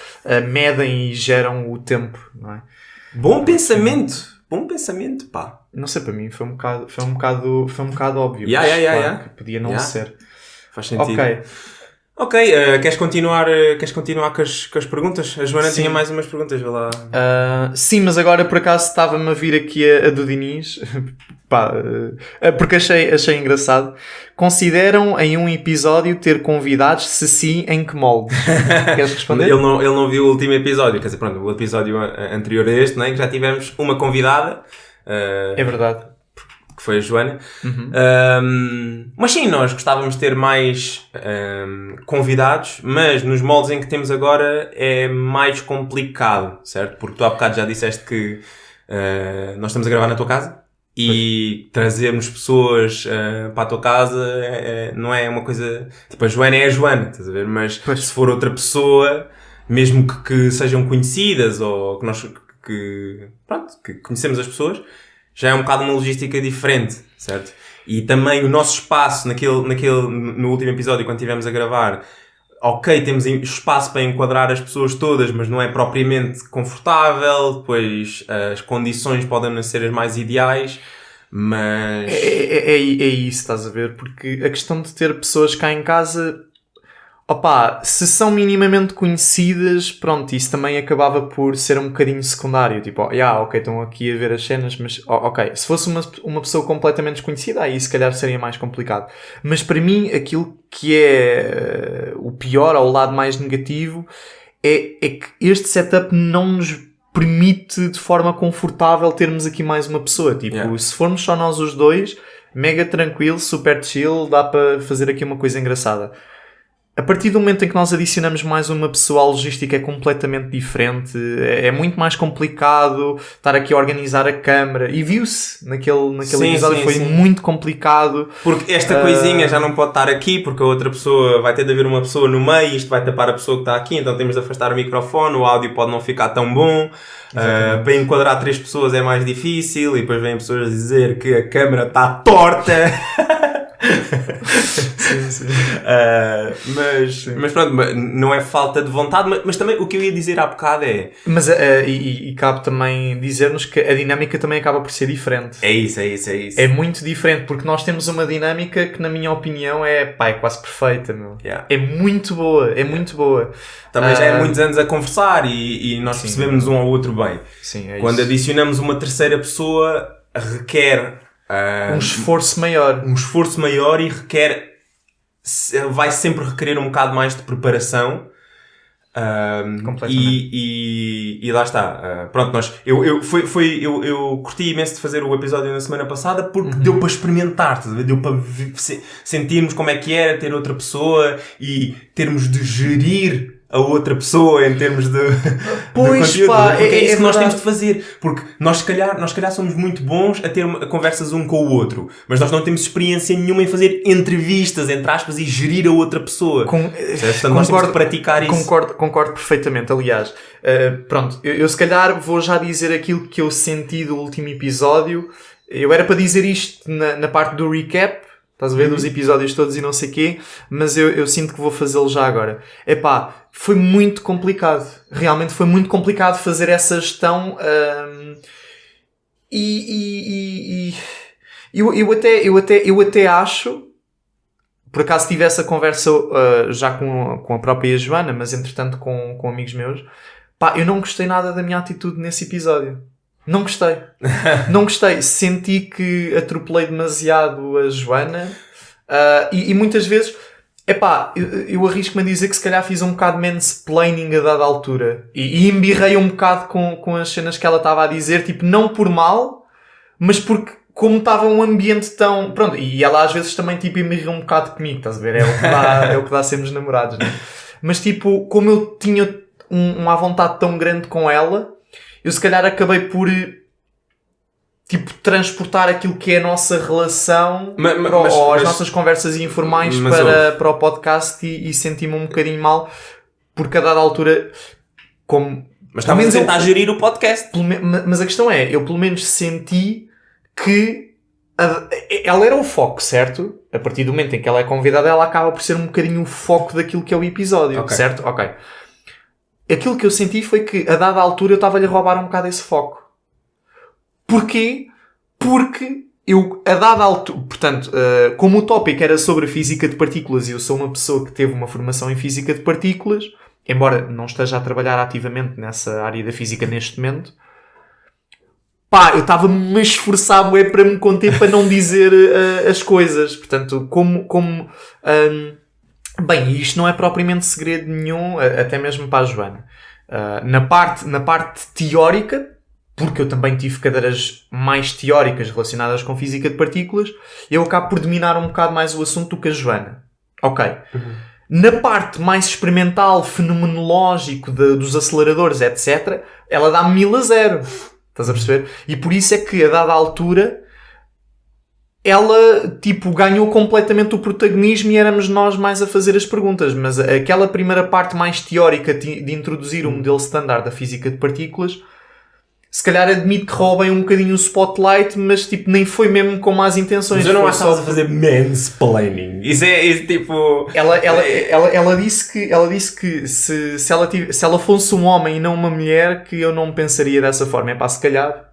medem e geram o tempo, não é? Bom pensamento, pá. Não sei, para mim foi um bocado óbvio. Yeah, mas yeah, claro yeah. que podia não Yeah. ser. Faz sentido. Ok. Ok, queres continuar com as perguntas? A Joana Sim. tinha mais umas perguntas, vê lá. Sim, mas agora por acaso estava-me a vir aqui a do Diniz. Pá, porque achei engraçado. Consideram em um episódio ter convidados? Se sim, em que molde? Queres responder? Ele não viu o último episódio, quer dizer, pronto, o episódio anterior a este, né, que já tivemos uma convidada. É verdade. Que foi a Joana. Mas sim, nós gostávamos de ter mais convidados, mas nos moldes em que temos agora é mais complicado, certo? Porque tu há bocado já disseste que nós estamos a gravar na tua casa e trazermos pessoas para a tua casa não é uma coisa... Tipo, a Joana é a Joana, estás a ver? Mas se for outra pessoa, mesmo que sejam conhecidas ou que nós que conhecemos as pessoas, já é um bocado uma logística diferente, certo? E também o nosso espaço no último episódio, quando estivemos a gravar, ok, temos espaço para enquadrar as pessoas todas, mas não é propriamente confortável, depois as condições podem não ser as mais ideais, mas... É isso, estás a ver? Porque a questão de ter pessoas cá em casa... Opa, se são minimamente conhecidas, pronto, isso também acabava por ser um bocadinho secundário. Tipo, ok, estão aqui a ver as cenas, mas ok, se fosse uma pessoa completamente desconhecida, aí se calhar seria mais complicado. Mas para mim, aquilo que é o pior, ou o lado mais negativo, é que este setup não nos permite de forma confortável termos aqui mais uma pessoa. Tipo, se formos só nós os dois, mega tranquilo, super chill, dá para fazer aqui uma coisa engraçada. A partir do momento em que nós adicionamos mais uma pessoa, a logística é completamente diferente, é muito mais complicado estar aqui a organizar a câmara, e viu-se naquele episódio, foi muito complicado. Porque esta coisinha já não pode estar aqui, porque a outra pessoa, vai ter de haver uma pessoa no meio, isto vai tapar a pessoa que está aqui, então temos de afastar o microfone, o áudio pode não ficar tão bom, para enquadrar 3 pessoas é mais difícil, e depois vêm pessoas dizer que a câmara está torta. Sim. Mas pronto, não é falta de vontade, mas também o que eu ia dizer há bocado é... Mas cabe também dizer-nos que a dinâmica também acaba por ser diferente. É isso. É muito diferente, porque nós temos uma dinâmica que, na minha opinião, é quase perfeita, meu. Yeah. É muito boa. Também já é muitos anos a conversar e nós percebemos um ao outro bem. Sim, é Quando isso. adicionamos uma terceira pessoa, requer... um esforço maior. E vai sempre requerer um bocado mais de preparação. E lá está. Pronto, eu curti imenso de fazer o episódio na semana passada porque deu para experimentar, deu para sentirmos como é que era ter outra pessoa e termos de gerir a outra pessoa em termos de conteúdo. Porque é isso que nós temos de fazer. Porque nós se calhar somos muito bons a ter conversas um com o outro, mas nós não temos experiência nenhuma em fazer entrevistas, entre aspas, e gerir a outra pessoa. Portanto, nós temos de praticar isso. Concordo perfeitamente. Aliás, pronto, eu se calhar vou já dizer aquilo que eu senti do último episódio. Eu era para dizer isto na parte do recap, estás a ver, dos episódios todos e não sei o quê, mas eu sinto que vou fazê-lo já agora. Foi muito complicado. Realmente foi muito complicado fazer essa gestão. Eu até acho, por acaso tive essa conversa já com a própria Joana, mas entretanto com amigos meus, eu não gostei nada da minha atitude nesse episódio. Não gostei. Senti que atropelei demasiado a Joana e muitas vezes, eu arrisco-me a dizer que se calhar fiz um bocado de mansplaining a dada altura e embirrei um bocado com as cenas que ela estava a dizer, tipo, não por mal, mas porque como estava um ambiente tão... Pronto, e ela às vezes também tipo embirra um bocado comigo, estás a ver? É o que dá sermos namorados, né? Mas tipo, como eu tinha uma vontade tão grande com ela, eu se calhar acabei por tipo transportar aquilo que é a nossa relação ou as nossas conversas informais para o podcast e senti-me um bocadinho mal porque a dada altura mas estávamos a tentar gerir o podcast. Mas a questão é, eu pelo menos senti que ela era o foco, certo? A partir do momento em que ela é convidada, ela acaba por ser um bocadinho o foco daquilo que é o episódio, Ok. certo? Ok. Aquilo que eu senti foi que, a dada altura, eu estava-lhe a roubar um bocado esse foco. Porquê? Porque eu, a dada altura... Portanto, como o tópico era sobre a física de partículas e eu sou uma pessoa que teve uma formação em física de partículas, embora não esteja a trabalhar ativamente nessa área da física neste momento, pá, eu estava-me a esforçar bué para me conter para não dizer as coisas. Portanto, bem, isto não é propriamente segredo nenhum, até mesmo para a Joana. Na parte teórica, porque eu também tive cadeiras mais teóricas relacionadas com física de partículas, eu acabo por dominar um bocado mais o assunto do que a Joana. Ok. Na parte mais experimental, fenomenológico, dos aceleradores, etc., ela dá-me 1000-0. Estás a perceber? E por isso é que, a dada altura, ela, tipo, ganhou completamente o protagonismo e éramos nós mais a fazer as perguntas. Mas aquela primeira parte mais teórica de introduzir o modelo standard da física de partículas, se calhar admito que roubem um bocadinho o spotlight, mas, tipo, nem foi mesmo com más intenções. Mas eu não Foi acho que estavas a fazer mansplaining. Isso é tipo... Ela disse que se ela fosse um homem e não uma mulher, que eu não pensaria dessa forma. É pá, se calhar...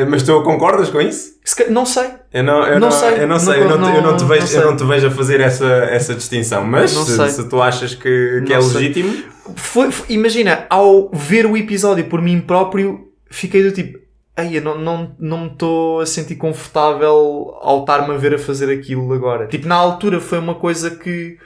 Mas tu concordas com isso? Não sei. Eu não te vejo a fazer essa distinção. Mas se tu achas que é legítimo... Imagina, ao ver o episódio por mim próprio, fiquei do tipo... eu não me estou a sentir confortável ao estar-me a ver a fazer aquilo agora. Tipo, na altura foi uma coisa que...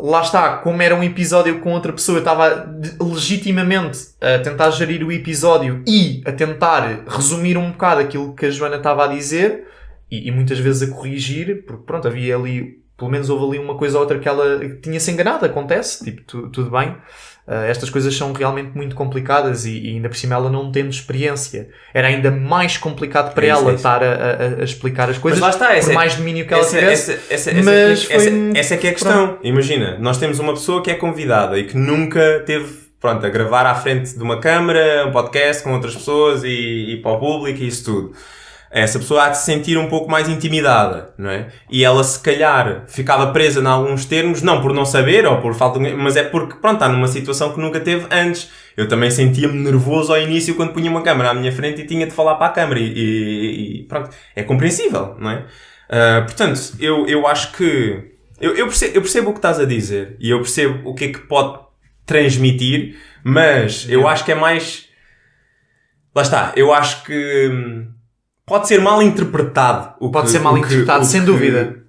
Lá está, como era um episódio com outra pessoa, eu estava legitimamente a tentar gerir o episódio e a tentar resumir um bocado aquilo que a Joana estava a dizer e muitas vezes a corrigir, porque pronto, havia ali, pelo menos houve ali uma coisa ou outra que ela tinha-se enganado, acontece, tipo, tudo bem. Estas coisas são realmente muito complicadas e ainda por cima ela não tendo experiência. Era ainda mais complicado para ela estar a explicar as coisas, mas lá está, por mais domínio que ela tivesse. Essa é que é a questão. Pronto. Imagina, nós temos uma pessoa que é convidada e que nunca teve, pronto, a gravar à frente de uma câmara, um podcast com outras pessoas e para o público e isso tudo. Essa pessoa há de se sentir um pouco mais intimidada, não é? E ela, se calhar, ficava presa em alguns termos, não por não saber ou por falta de... Mas é porque, pronto, está numa situação que nunca teve antes. Eu também sentia-me nervoso ao início quando punha uma câmera à minha frente e tinha de falar para a câmara. E pronto, é compreensível, não é? Portanto, eu acho que... Eu percebo o que estás a dizer e eu percebo o que é que pode transmitir, mas eu acho que é mais... Lá está, eu acho que... Pode ser mal interpretado. Sem dúvida.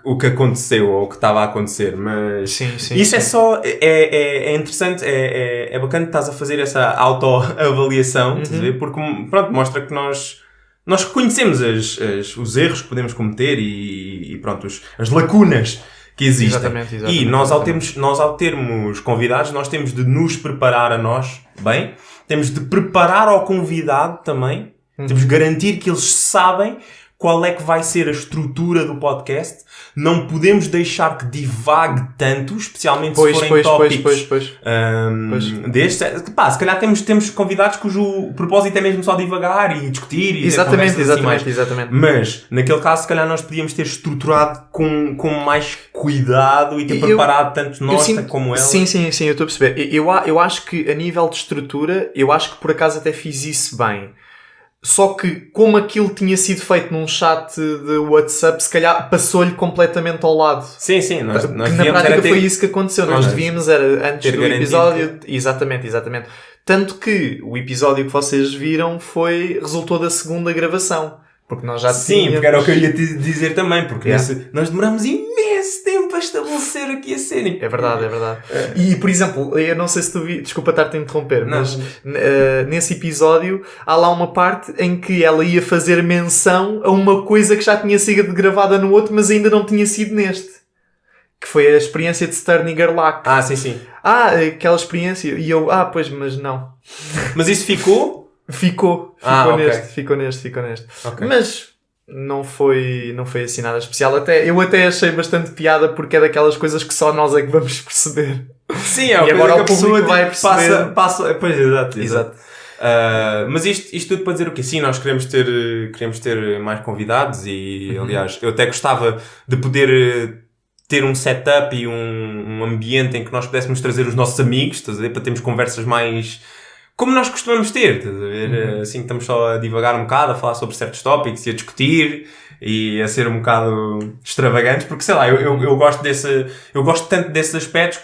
O que aconteceu ou o que estava a acontecer, mas sim, isso é só... É interessante, é bacana que estás a fazer essa autoavaliação, porque pronto, mostra que nós reconhecemos os erros que podemos cometer e pronto, as lacunas que existem. Exatamente. E nós ao termos convidados, nós temos de nos preparar a nós bem, temos de preparar ao convidado também. Temos de garantir que eles sabem qual é que vai ser a estrutura do podcast. Não podemos deixar que divague tanto, especialmente se forem tópicos destes. Pá, se calhar temos convidados cujo propósito é mesmo só divagar e discutir. E exatamente. Mas, naquele caso, se calhar nós podíamos ter estruturado com mais cuidado e ter preparado tanto nós como ela. Sim, eu estou a perceber. Eu acho que, a nível de estrutura, eu acho que por acaso até fiz isso bem. Só que, como aquilo tinha sido feito num chat de WhatsApp, se calhar passou-lhe completamente ao lado. Sim, nós que na prática foi isso que aconteceu. Nós devíamos, antes do episódio... Exatamente. Tanto que o episódio que vocês viram resultou da segunda gravação. Porque nós já tínhamos... Sim, porque era o que eu ia te dizer também. Porque nós demoramos imenso tempo a estabelecer aqui a cena. É verdade. E, por exemplo, eu não sei se tu vi... Desculpa estar-te a interromper, mas nesse episódio há lá uma parte em que ela ia fazer menção a uma coisa que já tinha sido gravada no outro, mas ainda não tinha sido neste. Que foi a experiência de Stern e Gerlach. Sim. Aquela experiência. E eu, pois, mas não. Mas isso ficou? Ficou neste. Okay. Mas não foi assim nada especial. Eu até achei bastante piada porque é daquelas coisas que só nós é que vamos perceber. Sim, é e agora o público vai perceber. Pois, exato. Mas isto tudo para dizer o quê? Sim, nós queremos ter mais convidados e, aliás, eu até gostava de poder ter um setup e um ambiente em que nós pudéssemos trazer os nossos amigos, estás a ver? Para termos conversas mais como nós costumamos ter, estás a ver? Assim que estamos só a divagar um bocado, a falar sobre certos tópicos e a discutir e a ser um bocado extravagantes, porque sei lá, eu gosto tanto desses aspectos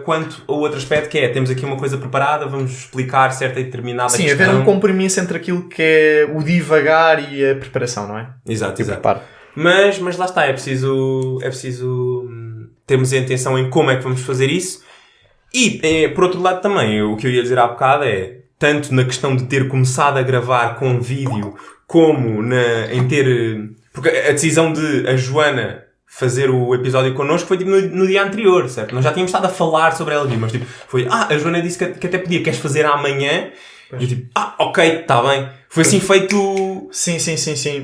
quanto o outro aspecto que é, temos aqui uma coisa preparada, vamos explicar certa e determinada Sim, questão. haver um compromisso entre aquilo que é o divagar e a preparação, não é? Exato. Preparo. Mas lá está, é preciso termos a intenção em como é que vamos fazer isso. E, por outro lado também, o que eu ia dizer há bocado é, tanto na questão de ter começado a gravar com vídeo, como em ter... Porque a decisão de a Joana fazer o episódio connosco foi tipo no dia anterior, certo? Nós já tínhamos estado a falar sobre ela, mas tipo, foi, a Joana disse que até podia, queres fazer amanhã? E eu tipo, ok, está bem. Foi assim feito... Sim.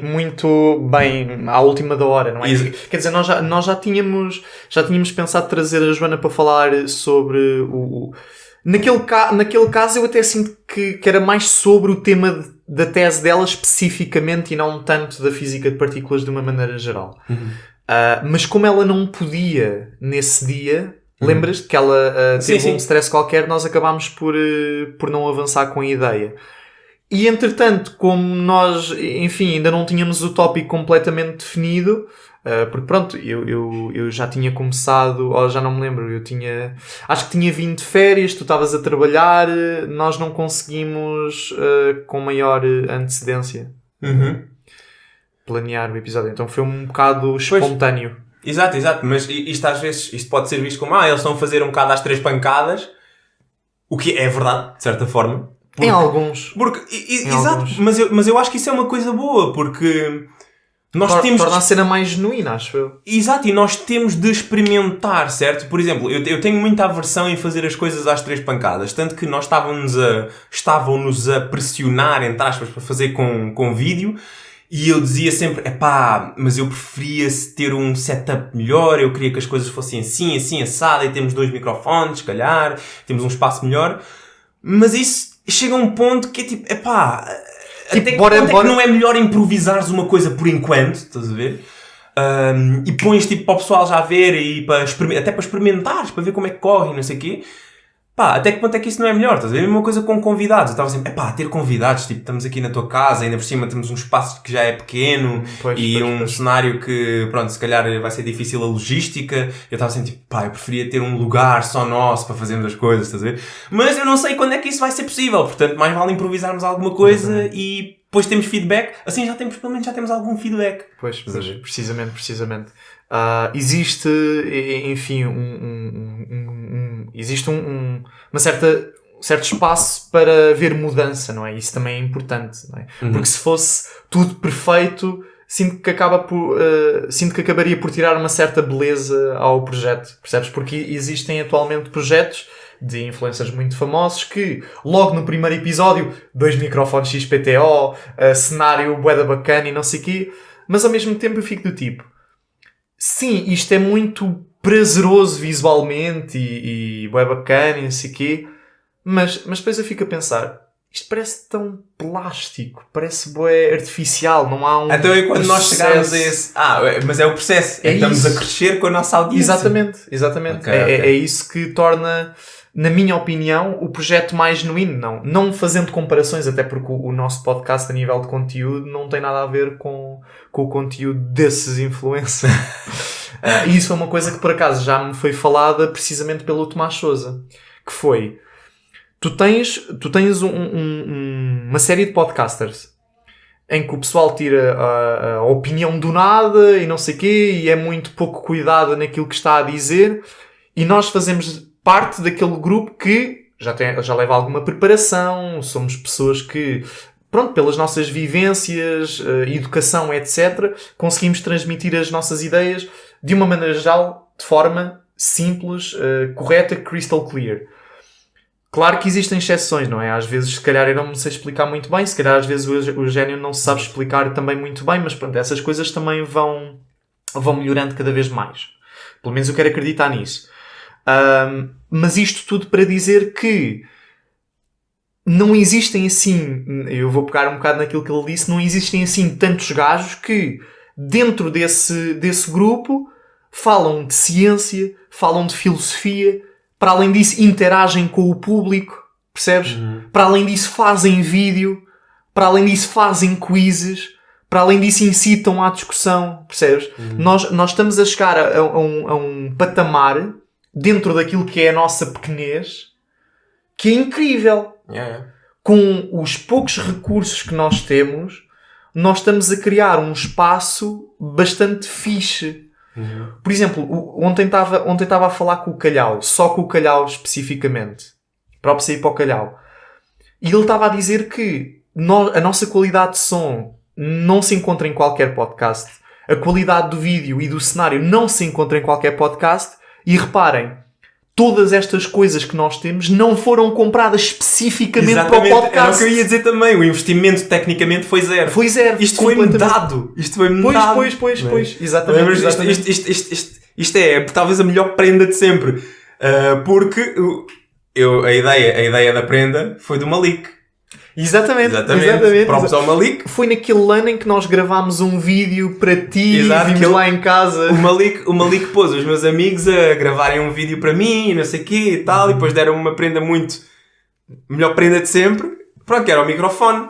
Muito bem, à última da hora, não é? Quer dizer, nós já tínhamos pensado trazer a Joana para falar sobre o... Naquele caso eu até sinto que era mais sobre o tema da tese dela especificamente e não tanto da física de partículas de uma maneira geral. Mas como ela não podia nesse dia... Lembras-te que ela teve um stress qualquer, nós acabámos por não avançar com a ideia. E entretanto, como nós, enfim, ainda não tínhamos o tópico completamente definido, porque pronto, eu já tinha começado, ou já não me lembro, acho que tinha vindo de férias, tu estavas a trabalhar, nós não conseguimos com maior antecedência planear o episódio. Então foi um bocado espontâneo. Exato, mas isto às vezes isto pode ser visto como eles estão a fazer um bocado às 3 pancadas, o que é verdade, de certa forma. Em alguns. Exato, mas eu acho que isso é uma coisa boa, porque nós temos... Torna a cena mais genuína, acho eu. Exato, e nós temos de experimentar, certo? Por exemplo, eu tenho muita aversão em fazer as coisas às 3 pancadas, tanto que nós estavam-nos a pressionar, entre aspas, para fazer com vídeo. E eu dizia sempre, mas eu preferia ter um setup melhor, eu queria que as coisas fossem assim, assada, e temos 2 microfones, se calhar, temos um espaço melhor. Mas isso chega a um ponto que é tipo, até que ponto é que não é melhor improvisares uma coisa por enquanto, estás a ver? E pões tipo para o pessoal já ver e até para experimentares, para ver como é que corre e não sei o quê. Até que ponto é que isso não é melhor? Estás a ver? A mesma coisa com convidados. Eu estava sempre, ter convidados, tipo, estamos aqui na tua casa, ainda por cima temos um espaço que já é pequeno cenário que, pronto, se calhar vai ser difícil a logística. Eu estava sempre tipo, eu preferia ter um lugar só nosso para fazermos as coisas, estás a ver? Mas eu não sei quando é que isso vai ser possível, portanto, mais vale improvisarmos alguma coisa e depois temos feedback. Assim pelo menos já temos algum feedback. Pois, precisamente. Existe, enfim, existe um certo espaço para haver mudança, não é? Isso também é importante, não é? Porque se fosse tudo perfeito, sinto que acabaria por tirar uma certa beleza ao projeto, percebes? Porque existem atualmente projetos de influencers muito famosos que, logo no primeiro episódio, 2 microfones XPTO, cenário bué da bacana e não sei o quê, mas ao mesmo tempo eu fico do tipo, sim, isto é muito prazeroso visualmente e bué bacana e não sei o quê, mas depois eu fico a pensar, isto parece tão plástico, parece bué artificial, não há um então é quando processo. nós chegarmos a esse... mas é o processo, é que estamos a crescer com a nossa audiência. Exatamente. Okay. É isso que torna, na minha opinião, o projeto mais genuíno. Não fazendo comparações, até porque o nosso podcast a nível de conteúdo não tem nada a ver com o conteúdo desses influencers. E isso foi uma coisa que por acaso já me foi falada precisamente pelo Tomás Sousa, que foi, tu tens uma série de podcasters em que o pessoal tira a opinião do nada e não sei o quê, e é muito pouco cuidado naquilo que está a dizer, e nós fazemos parte daquele grupo que já leva alguma preparação, somos pessoas que, pronto, pelas nossas vivências, educação, etc., conseguimos transmitir as nossas ideias de uma maneira geral, de forma simples, correta, crystal clear. Claro que existem exceções, não é? Às vezes, se calhar, eu não me sei explicar muito bem, se calhar, às vezes, o Gênio não se sabe explicar também muito bem, mas pronto, essas coisas também vão melhorando cada vez mais. Pelo menos eu quero acreditar nisso. Mas isto tudo para dizer que não existem assim, eu vou pegar um bocado naquilo que ele disse, não existem assim tantos gajos que dentro desse grupo falam de ciência, falam de filosofia, para além disso interagem com o público, percebes? Para além disso fazem vídeo, para além disso fazem quizzes, para além disso incitam à discussão, percebes? Nós estamos a chegar a um patamar dentro daquilo que é a nossa pequenez que é incrível. Com os poucos recursos que nós temos, nós estamos a criar um espaço bastante fixe. Por exemplo, ontem estava a falar com o Calhau, só com o Calhau especificamente, próprio sair para o Calhau, e ele estava a dizer que a nossa qualidade de som não se encontra em qualquer podcast, a qualidade do vídeo e do cenário não se encontra em qualquer podcast, e reparem, todas estas coisas que nós temos não foram compradas especificamente para o podcast. Era o que eu ia dizer também. O investimento tecnicamente foi zero. Foi zero. Isto foi-me dado. Pois. Exatamente. Isto é talvez a melhor prenda de sempre. Porque a ideia da prenda foi do Malik. Exatamente. Próprios ao Malik. Foi naquele ano em que nós gravámos um vídeo para ti, vimos lá em casa. O Malik pôs os meus amigos a gravarem um vídeo para mim, não sei o quê e tal, e depois deram uma prenda melhor prenda de sempre, pronto, que era o microfone.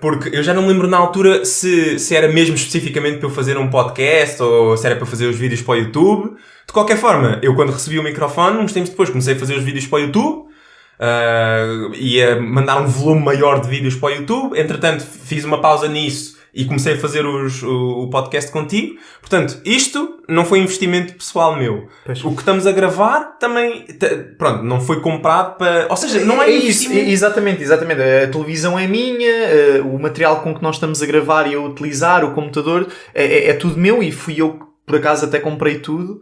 Porque eu já não me lembro na altura se era mesmo especificamente para eu fazer um podcast ou se era para fazer os vídeos para o YouTube. De qualquer forma, eu quando recebi o microfone, uns tempos depois comecei a fazer os vídeos para o YouTube. Ia mandar um volume maior de vídeos para o YouTube. Entretanto, fiz uma pausa nisso e comecei a fazer o podcast contigo. Portanto, isto não foi investimento pessoal meu. Pois. O que estamos a gravar também, pronto, não foi comprado para... Ou seja, não é isso. Exatamente. A televisão é minha, o material com que nós estamos a gravar e a utilizar, o computador, é tudo meu, e fui eu que por acaso até comprei tudo,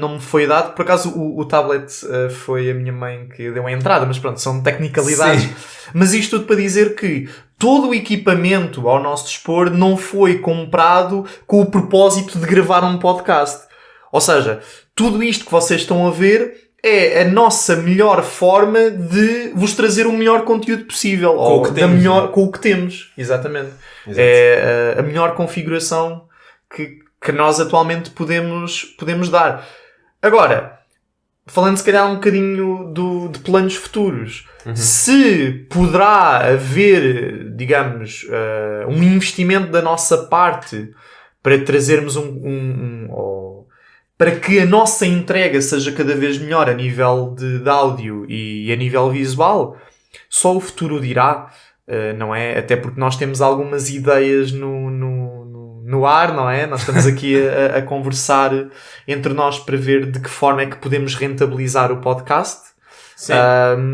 não me foi dado. Por acaso o tablet foi a minha mãe que deu a entrada, mas pronto, são tecnicalidades. Sim. Mas isto tudo para dizer que todo o equipamento ao nosso dispor não foi comprado com o propósito de gravar um podcast. Ou seja, tudo isto que vocês estão a ver é a nossa melhor forma de vos trazer o melhor conteúdo possível. Com o que temos. Exatamente. Exato. É a melhor configuração que nós atualmente podemos dar. Agora, falando se calhar um bocadinho de planos futuros, se poderá haver, digamos, um investimento da nossa parte para trazermos para que a nossa entrega seja cada vez melhor a nível de áudio e a nível visual, só o futuro dirá, não é? Até porque nós temos algumas ideias no ar, não é? Nós estamos aqui a conversar entre nós para ver de que forma é que podemos rentabilizar o podcast.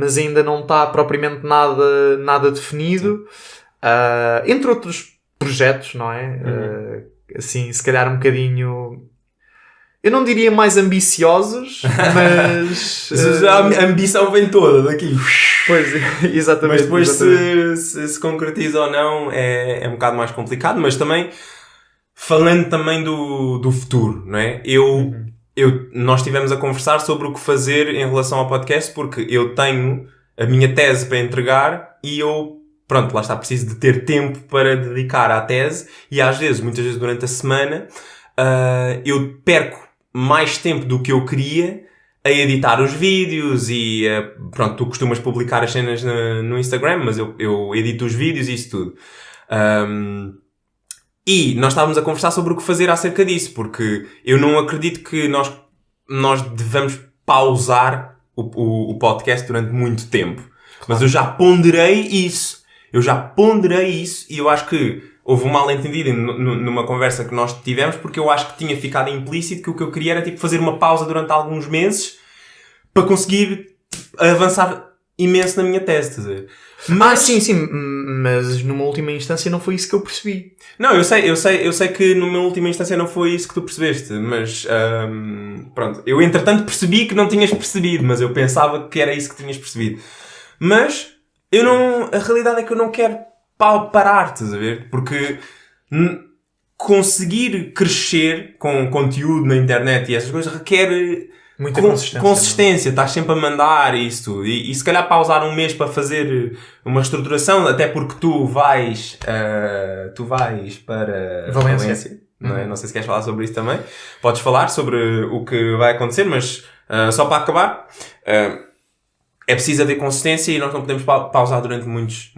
Mas ainda não está propriamente nada definido. Entre outros projetos, não é? Assim, se calhar um bocadinho... Eu não diria mais ambiciosos, mas... A ambição vem toda daqui. Pois, exatamente. Mas depois se concretiza ou não é um bocado mais complicado, mas também... Falando também do futuro, não é? Nós estivemos a conversar sobre o que fazer em relação ao podcast, porque eu tenho a minha tese para entregar e lá está, preciso de ter tempo para dedicar à tese, e muitas vezes durante a semana, eu perco mais tempo do que eu queria a editar os vídeos e, tu costumas publicar as cenas no Instagram, mas eu edito os vídeos e isso tudo. E nós estávamos a conversar sobre o que fazer acerca disso, porque eu não acredito que nós devamos pausar o podcast durante muito tempo. Claro. Mas eu já ponderei isso. E eu acho que houve um mal-entendido numa conversa que nós tivemos, porque eu acho que tinha ficado implícito que o que eu queria era fazer uma pausa durante alguns meses para conseguir avançar imenso na minha tese, estás a ver? Mas... sim, mas numa última instância não foi isso que eu percebi. Não, eu sei que numa última instância não foi isso que tu percebeste, mas eu entretanto percebi que não tinhas percebido, mas eu pensava que era isso que tinhas percebido. Mas a realidade é que eu não quero parar, estás a ver? Porque conseguir crescer com conteúdo na internet e essas coisas requer Muita consistência. Consistência, estás sempre a mandar isso. E se calhar pausar um mês para fazer uma reestruturação, até porque tu vais para Valência. Não é? Não sei se queres falar sobre isso também. Podes falar sobre o que vai acontecer, mas só para acabar, é preciso haver consistência e nós não podemos pausar durante muitos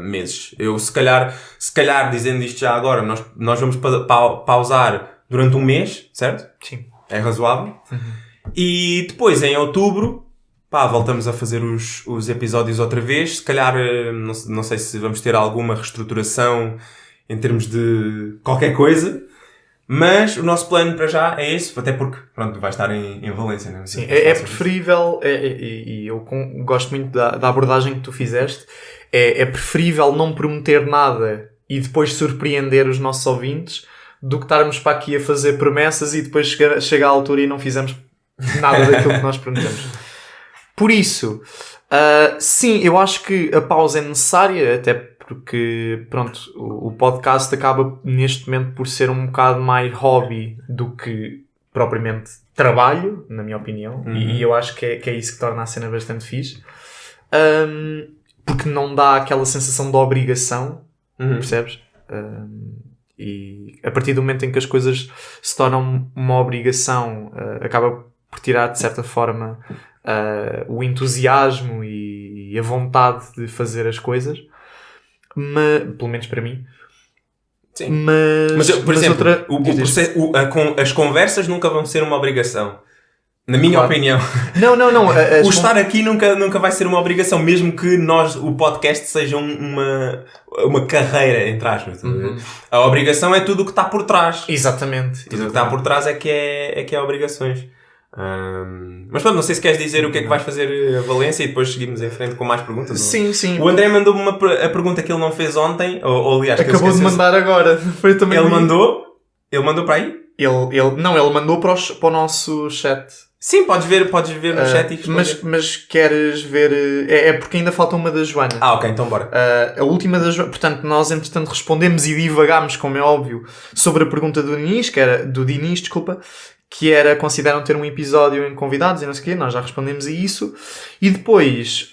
meses. Eu, se calhar, dizendo isto já agora, nós vamos pausar durante um mês, certo? Sim. É razoável. E depois, em outubro, voltamos a fazer os episódios outra vez. Se calhar, não sei se vamos ter alguma reestruturação em termos de qualquer coisa. Mas o nosso plano para já é esse, até porque, pronto, vai estar em Valência, não é? Sim, é preferível, e eu gosto muito da abordagem que tu fizeste, é preferível não prometer nada e depois surpreender os nossos ouvintes do que estarmos para aqui a fazer promessas e depois chega à altura e não fizemos nada daquilo que nós prometemos. Por isso, sim, eu acho que a pausa é necessária, até porque, pronto, o podcast acaba neste momento por ser um bocado mais hobby do que propriamente trabalho, na minha opinião, e eu acho que é isso que torna a cena bastante fixe, porque não dá aquela sensação de obrigação, percebes? E a partir do momento em que as coisas se tornam uma obrigação, acaba por tirar de certa forma o entusiasmo e a vontade de fazer as coisas. Pelo menos para mim. Sim. Mas por exemplo, as conversas nunca vão ser uma obrigação. Na minha opinião. Não. O estar aqui nunca vai ser uma obrigação, mesmo que o podcast seja uma carreira, entre aspas. A obrigação é tudo o que está por trás. Exatamente. Tudo o que está por trás é que é obrigações. Mas pronto, não sei se queres dizer o que é que vais fazer a Valência e depois seguimos em frente com mais perguntas. Sim. O André mandou-me a pergunta que ele não fez ontem, ou aliás, acabou de mandar agora. Foi também ele mandou para aí? Ele mandou para o nosso chat. Sim, podes ver no chat e responder. Mas queres ver... É porque ainda falta uma da Joana. Ok, então bora. A última da Joana... Portanto, nós entretanto respondemos e divagámos, como é óbvio, sobre a pergunta do Dinis, que era consideram ter um episódio em convidados e não sei o quê. Nós já respondemos a isso. E depois,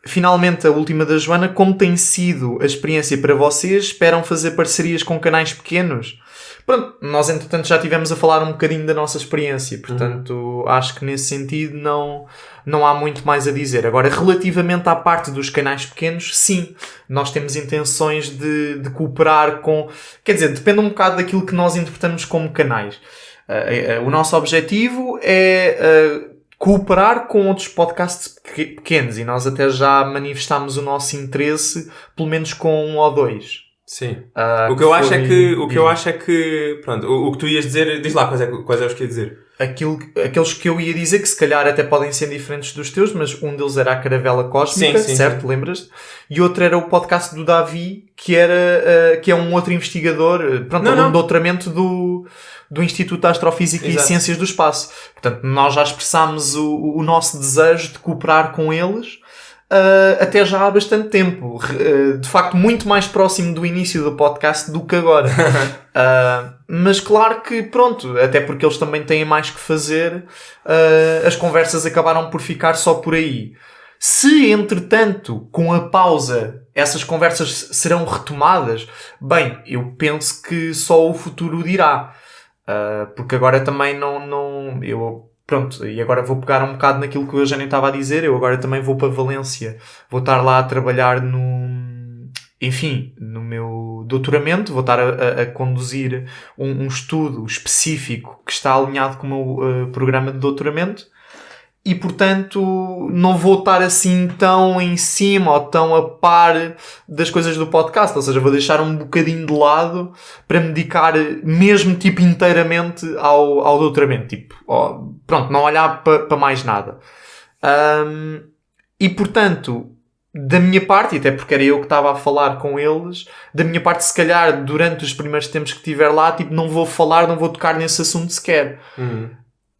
finalmente, a última da Joana, como tem sido a experiência para vocês? Esperam fazer parcerias com canais pequenos? Pronto, nós entretanto já estivemos a falar um bocadinho da nossa experiência, portanto acho que nesse sentido não há muito mais a dizer. Agora, relativamente à parte dos canais pequenos, sim, nós temos intenções de cooperar com... Quer dizer, depende um bocado daquilo que nós interpretamos como canais. O nosso objetivo é cooperar com outros podcasts pequenos e nós até já manifestámos o nosso interesse, pelo menos com um ou dois. Sim. O que eu acho é que pronto, o que tu ias dizer, diz lá quais é os que ia dizer. Aqueles que eu ia dizer que se calhar até podem ser diferentes dos teus, mas um deles era a Caravela Cósmica, sim, certo? Sim. Lembras-te? E outro era o podcast do Davi, que é um outro investigador, aluno de doutoramento do Instituto de Astrofísica e Ciências do Espaço. Portanto, nós já expressámos o nosso desejo de cooperar com eles até já há bastante tempo. De facto, muito mais próximo do início do podcast do que agora. Mas claro que, pronto, até porque eles também têm mais que fazer, as conversas acabaram por ficar só por aí. Se, entretanto, com a pausa, essas conversas serão retomadas, bem, eu penso que só o futuro dirá. Porque agora também Pronto, e agora vou pegar um bocado naquilo que o Eugénio estava a dizer. Eu agora também vou para Valência. Vou estar lá a trabalhar no meu doutoramento. Vou estar a conduzir um estudo específico que está alinhado com o meu programa de doutoramento. E, portanto, não vou estar assim tão em cima ou tão a par das coisas do podcast. Ou seja, vou deixar um bocadinho de lado para me dedicar mesmo, inteiramente ao doutoramento. Pronto, não olhar para mais nada. E, portanto, da minha parte, e até porque era eu que estava a falar com eles, da minha parte, se calhar, durante os primeiros tempos que estiver lá, não vou tocar nesse assunto sequer.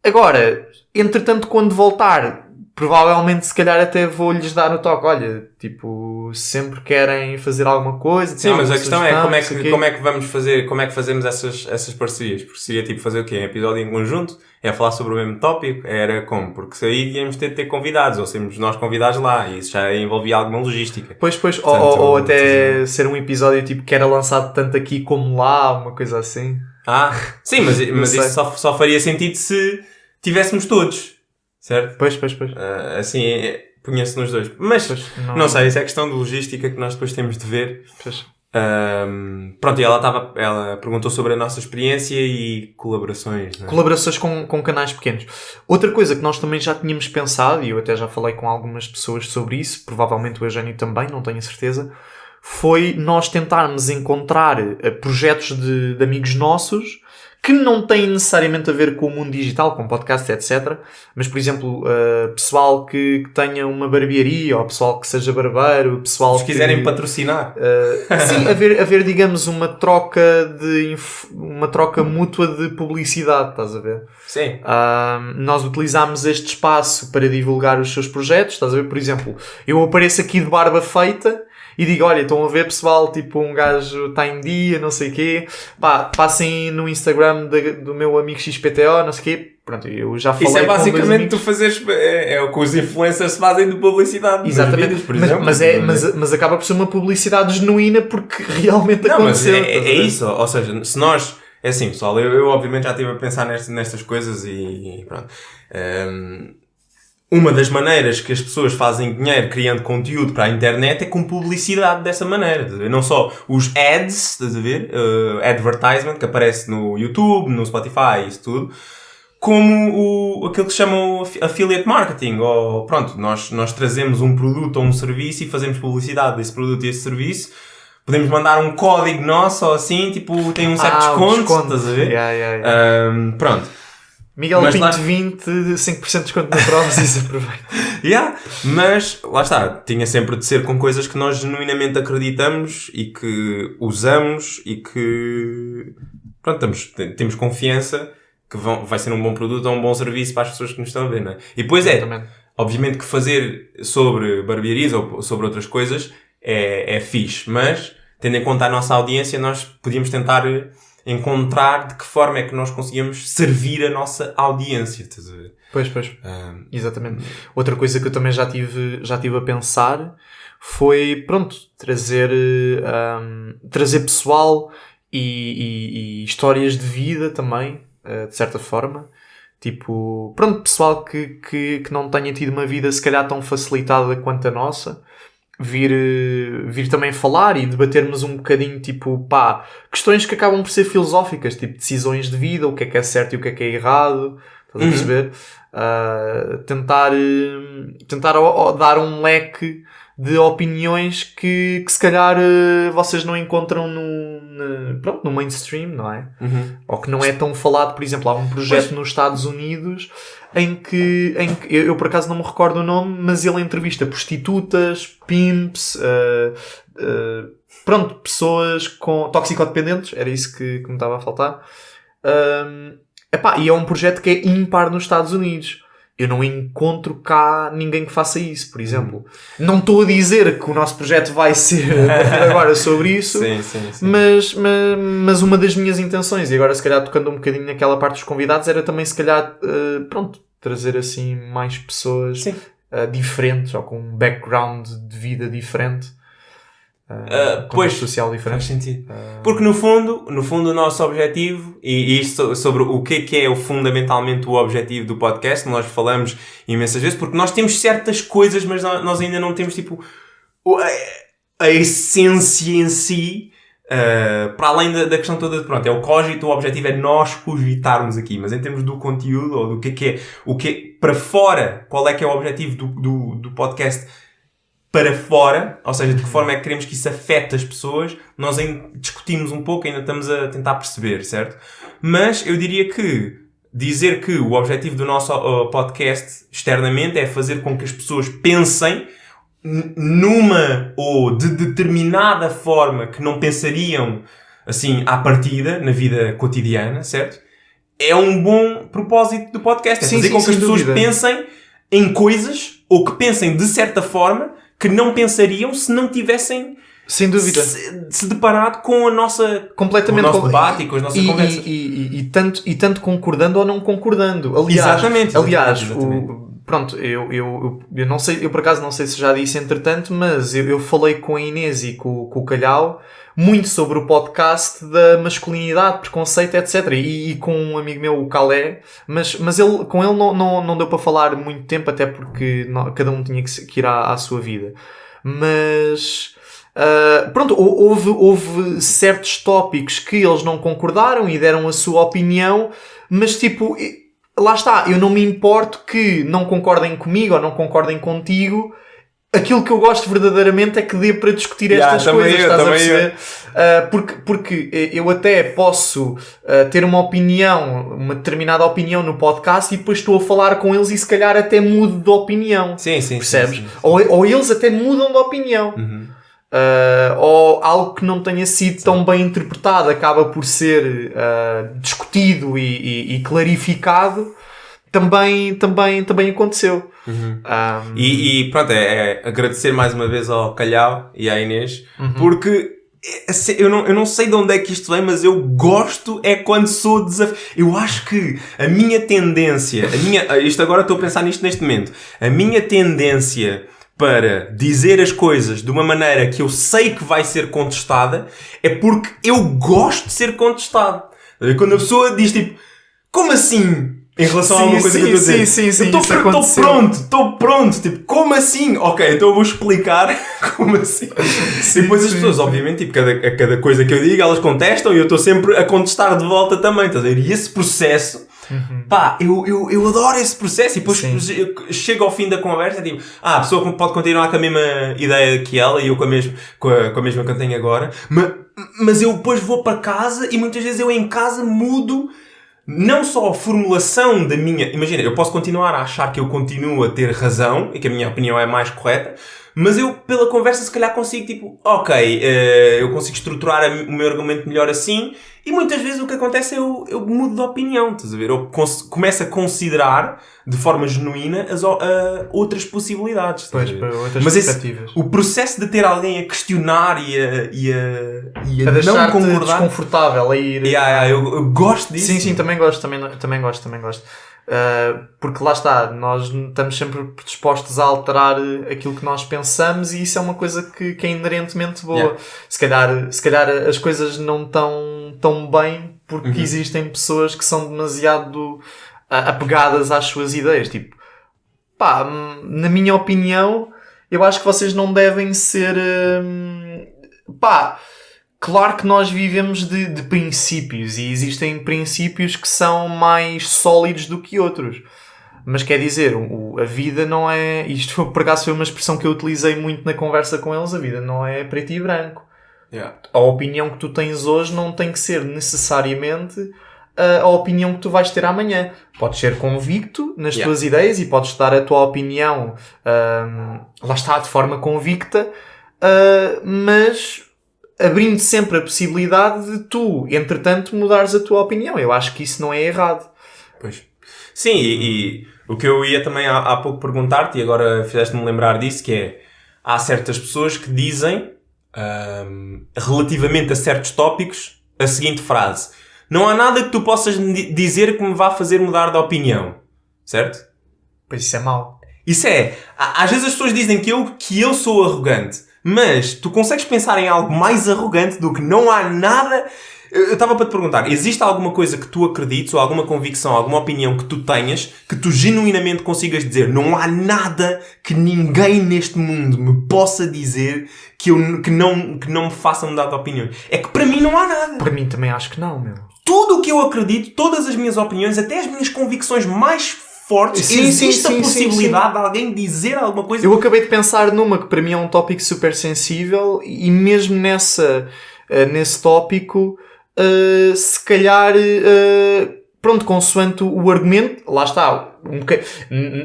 Agora, entretanto, quando voltar, provavelmente se calhar até vou-lhes dar o toque. Olha, tipo, sempre querem fazer alguma coisa. Sim, mas a questão é como é que vamos fazer, como é que fazemos essas parcerias? Porque seria tipo fazer o quê? Um episódio em conjunto? É falar sobre o mesmo tópico? Era como? Porque se aí íamos ter de ter convidados, ou sermos nós convidados lá, e isso já envolvia alguma logística. Pois, Portanto, ou até ser um episódio tipo que era lançado tanto aqui como lá, uma coisa assim. Sim, mas isso só faria sentido se tivéssemos todos, certo? Pois. Assim, punha-se nos dois. Mas, não sei, isso é questão de logística que nós depois temos de ver. Pois. Pronto, e ela perguntou sobre a nossa experiência e colaborações, não é? Colaborações com canais pequenos. Outra coisa que nós também já tínhamos pensado, e eu até já falei com algumas pessoas sobre isso, provavelmente o Eugénio também, não tenho a certeza, foi nós tentarmos encontrar projetos de amigos nossos que não têm necessariamente a ver com o mundo digital, com podcast, etc. Mas, por exemplo, pessoal que tenha uma barbearia, ou pessoal que seja barbeiro, pessoal se quiserem patrocinar. Sim, haver, digamos, uma troca mútua de publicidade, estás a ver? Sim. Nós utilizámos este espaço para divulgar os seus projetos, estás a ver? Por exemplo, eu apareço aqui de barba feita e digo, olha, estão a ver, pessoal, tipo, um gajo está em dia, não sei o quê. Pá, passem no Instagram do meu amigo XPTO, não sei o quê. Pronto, eu já falei. Isso é basicamente tu fazeres... É o que os influencers fazem de publicidade. Exatamente. Vídeos, por exemplo. Mas acaba por ser uma publicidade genuína porque realmente aconteceu. Mas é isso. Ou seja, se nós... É assim, pessoal, eu obviamente já estive a pensar nestas coisas e pronto. Uma das maneiras que as pessoas fazem dinheiro criando conteúdo para a internet é com publicidade dessa maneira. Não só os ads, estás a ver? Advertisement, que aparece no YouTube, no Spotify, isso tudo. Como aquilo que se chama affiliate marketing. Ou, pronto, nós trazemos um produto ou um serviço e fazemos publicidade desse produto e esse serviço. Podemos mandar um código nosso ou assim, tipo, tem um certo desconto, estás a ver? Pronto. Miguel Pinto 20, 5% de desconto na prova, isso aproveita. Mas, lá está, tinha sempre de ser com coisas que nós genuinamente acreditamos e que usamos e que, pronto, temos confiança que vai ser um bom produto ou um bom serviço para as pessoas que nos estão a ver, não é? E depois obviamente que fazer sobre barbearias ou sobre outras coisas é fixe, mas, tendo em conta a nossa audiência, nós podíamos tentar encontrar de que forma é que nós conseguimos servir a nossa audiência, estás a ver? Pois. Exatamente. Outra coisa que eu também já tive a pensar foi, pronto, trazer pessoal e histórias de vida também, de certa forma. Tipo, pronto, pessoal que não tenha tido uma vida se calhar tão facilitada quanto a nossa. Vir também falar e debatermos um bocadinho, tipo, questões que acabam por ser filosóficas, tipo, decisões de vida, o que é certo e o que é errado, estás a perceber? Tentar dar um leque de opiniões que se calhar vocês não encontram no mainstream, não é? Ou que não é tão falado. Por exemplo, há um projeto nos Estados Unidos em que eu por acaso não me recordo o nome, mas ele entrevista prostitutas, pimps, pessoas com toxicodependentes, era isso que me estava a faltar. E é um projeto que é ímpar nos Estados Unidos. Eu não encontro cá ninguém que faça isso, por exemplo. Não estou a dizer que o nosso projeto vai ser a partir de agora sobre isso, sim. mas uma das minhas intenções, e agora se calhar tocando um bocadinho naquela parte dos convidados, era também se calhar, trazer assim mais pessoas diferentes, ou com um background de vida diferente. Social diferente. Faz sentido. Porque no fundo o nosso objetivo, e isto sobre o que é fundamentalmente o objetivo do podcast, nós falamos imensas vezes, porque nós temos certas coisas, mas nós ainda não temos tipo a essência em si, para além da questão toda de, pronto, é o cogito, o objetivo é nós cogitarmos aqui, mas em termos do conteúdo, ou do que é para fora, qual é que é o objetivo do podcast para fora, ou seja, de que forma é que queremos que isso afete as pessoas, nós ainda discutimos um pouco, ainda estamos a tentar perceber, certo? Mas eu diria que dizer que o objetivo do nosso podcast externamente é fazer com que as pessoas pensem numa ou de determinada forma que não pensariam assim à partida na vida cotidiana, certo? É um bom propósito do podcast, é fazer com que as pessoas pensem em coisas, ou que pensem de certa forma, que não pensariam se não tivessem sem dúvida se deparado com a nossa completamente com o nosso debate e com as nossas conversas. E tanto concordando ou não concordando. Exatamente. Pronto, eu não sei, eu por acaso não sei se já disse entretanto, mas eu falei com a Inês e com o Calhau muito sobre o podcast da masculinidade, preconceito, etc. E com um amigo meu, o Calé, mas com ele não deu para falar muito tempo, até porque cada um tinha que ir à sua vida. Mas... pronto, houve certos tópicos que eles não concordaram e deram a sua opinião, mas tipo, lá está, eu não me importo que não concordem comigo ou não concordem contigo. Aquilo que eu gosto verdadeiramente é que dê para discutir estas coisas, estás a perceber? Porque eu até posso ter uma opinião, uma determinada opinião no podcast, e depois estou a falar com eles e se calhar até mudo de opinião. Sim, percebes? Sim. Ou eles até mudam de opinião. Ou algo que não tenha sido tão bem interpretado acaba por ser discutido e clarificado. Também aconteceu. E pronto, é agradecer mais uma vez ao Calhau e à Inês, porque eu não sei de onde é que isto vem, mas eu gosto é quando sou desafiado. Eu acho que a minha tendência, isto agora estou a pensar nisto neste momento, a minha tendência para dizer as coisas de uma maneira que eu sei que vai ser contestada é porque eu gosto de ser contestado. Quando a pessoa diz tipo, como assim? Em relação a alguma coisa que eu estou a dizer. Sim, estou pronto. Tipo, como assim? Ok, então eu vou explicar como assim. E depois as pessoas, obviamente, tipo, cada coisa que eu digo, elas contestam e eu estou sempre a contestar de volta também. Estás a ver? E esse processo, pá, eu adoro esse processo. E depois eu chego ao fim da conversa e tipo, a pessoa pode continuar com a mesma ideia que ela e eu com a mesma que eu tenho agora. Mas eu depois vou para casa e muitas vezes eu em casa mudo não só a formulação da minha... Imagina, eu posso continuar a achar que eu continuo a ter razão e que a minha opinião é mais correta, mas eu, pela conversa, se calhar consigo, tipo, ok, eu consigo estruturar o meu argumento melhor assim, e muitas vezes o que acontece é eu mudo de opinião, estás a ver? Eu começo a considerar, de forma genuína, outras possibilidades. Pois, outras mas perspectivas. O processo de ter alguém a questionar e a não concordar... desconfortável a ir... eu gosto disso. Sim, também gosto. Porque lá está, nós estamos sempre dispostos a alterar aquilo que nós pensamos e isso é uma coisa que é inerentemente boa. Se calhar as coisas não estão tão bem porque existem pessoas que são demasiado apegadas às suas ideias. Tipo, pá, na minha opinião, eu acho que vocês não devem ser... Claro que nós vivemos de princípios e existem princípios que são mais sólidos do que outros. Mas quer dizer, a vida não é... Isto por acaso foi uma expressão que eu utilizei muito na conversa com eles. A vida não é preto e branco. A opinião que tu tens hoje não tem que ser necessariamente a opinião que tu vais ter amanhã. Podes ser convicto nas tuas ideias e podes dar a tua opinião lá está, de forma convicta, mas... abrindo sempre a possibilidade de tu, entretanto, mudares a tua opinião. Eu acho que isso não é errado. Pois. Sim, e o que eu ia também há pouco perguntar-te, e agora fizeste-me lembrar disso, que é, há certas pessoas que dizem, relativamente a certos tópicos, a seguinte frase: não há nada que tu possas dizer que me vá fazer mudar de opinião. Certo? Pois isso é mau. Isso é. Às vezes as pessoas dizem que eu sou arrogante. Mas tu consegues pensar em algo mais arrogante do que não há nada... Eu estava para te perguntar, existe alguma coisa que tu acredites, ou alguma convicção, alguma opinião que tu tenhas, que tu genuinamente consigas dizer, não há nada que ninguém neste mundo me possa dizer que não me faça mudar de opinião? É que para mim não há nada. Para mim também acho que não, meu. Tudo o que eu acredito, todas as minhas opiniões, até as minhas convicções mais fortes, existe a possibilidade de alguém dizer alguma coisa. Eu acabei de pensar numa que para mim é um tópico super sensível e mesmo nesse tópico, se calhar, pronto, consoante o argumento, lá está,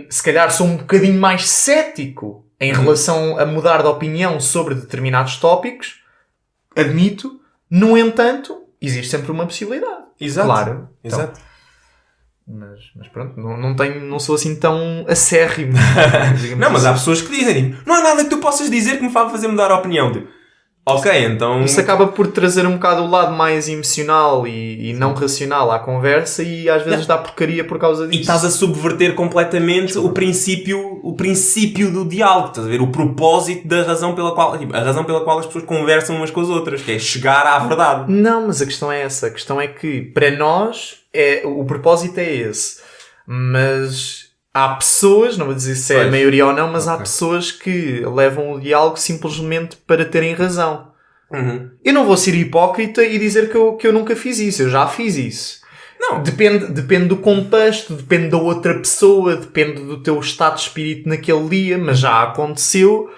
se calhar sou um bocadinho mais cético em relação a mudar de opinião sobre determinados tópicos, admito, no entanto, existe sempre uma possibilidade. Exato. Claro. Exato. Mas pronto, não sou assim tão acérrimo. Não, mas assim. há pessoas que dizem, tipo, não há nada que tu possas dizer que me vá fazer mudar a opinião. Tipo, ok, então... Isso acaba por trazer um bocado o lado mais emocional e não racional à conversa e às vezes dá porcaria por causa disso. E estás a subverter completamente o princípio do diálogo, estás a ver? O propósito da razão pela qual... Tipo, a razão pela qual as pessoas conversam umas com as outras, que é chegar à verdade. Não, mas a questão é essa. A questão é que, para nós, o propósito é esse. Mas há pessoas, não vou dizer se é a maioria ou não, mas há pessoas que levam o diálogo simplesmente para terem razão. Uhum. Eu não vou ser hipócrita e dizer que eu nunca fiz isso. Eu já fiz isso. Não. Depende do contexto, depende da outra pessoa, depende do teu estado de espírito naquele dia, mas já aconteceu,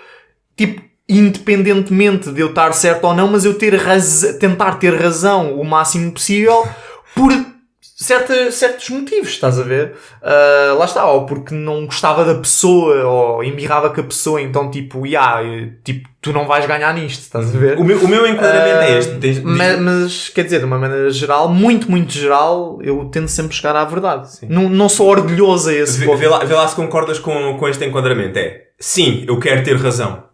tipo, independentemente de eu estar certo ou não, mas eu tentar ter razão o máximo possível por certos motivos, estás a ver? Lá está, ou porque não gostava da pessoa, ou embirrava com a pessoa, então tipo, tu não vais ganhar nisto, estás a ver? O meu enquadramento é este. Mas, quer dizer, de uma maneira geral, muito, muito geral, eu tento sempre chegar à verdade. Não sou orgulhoso a esse ponto. Vê lá se concordas com este enquadramento. Sim, eu quero ter razão.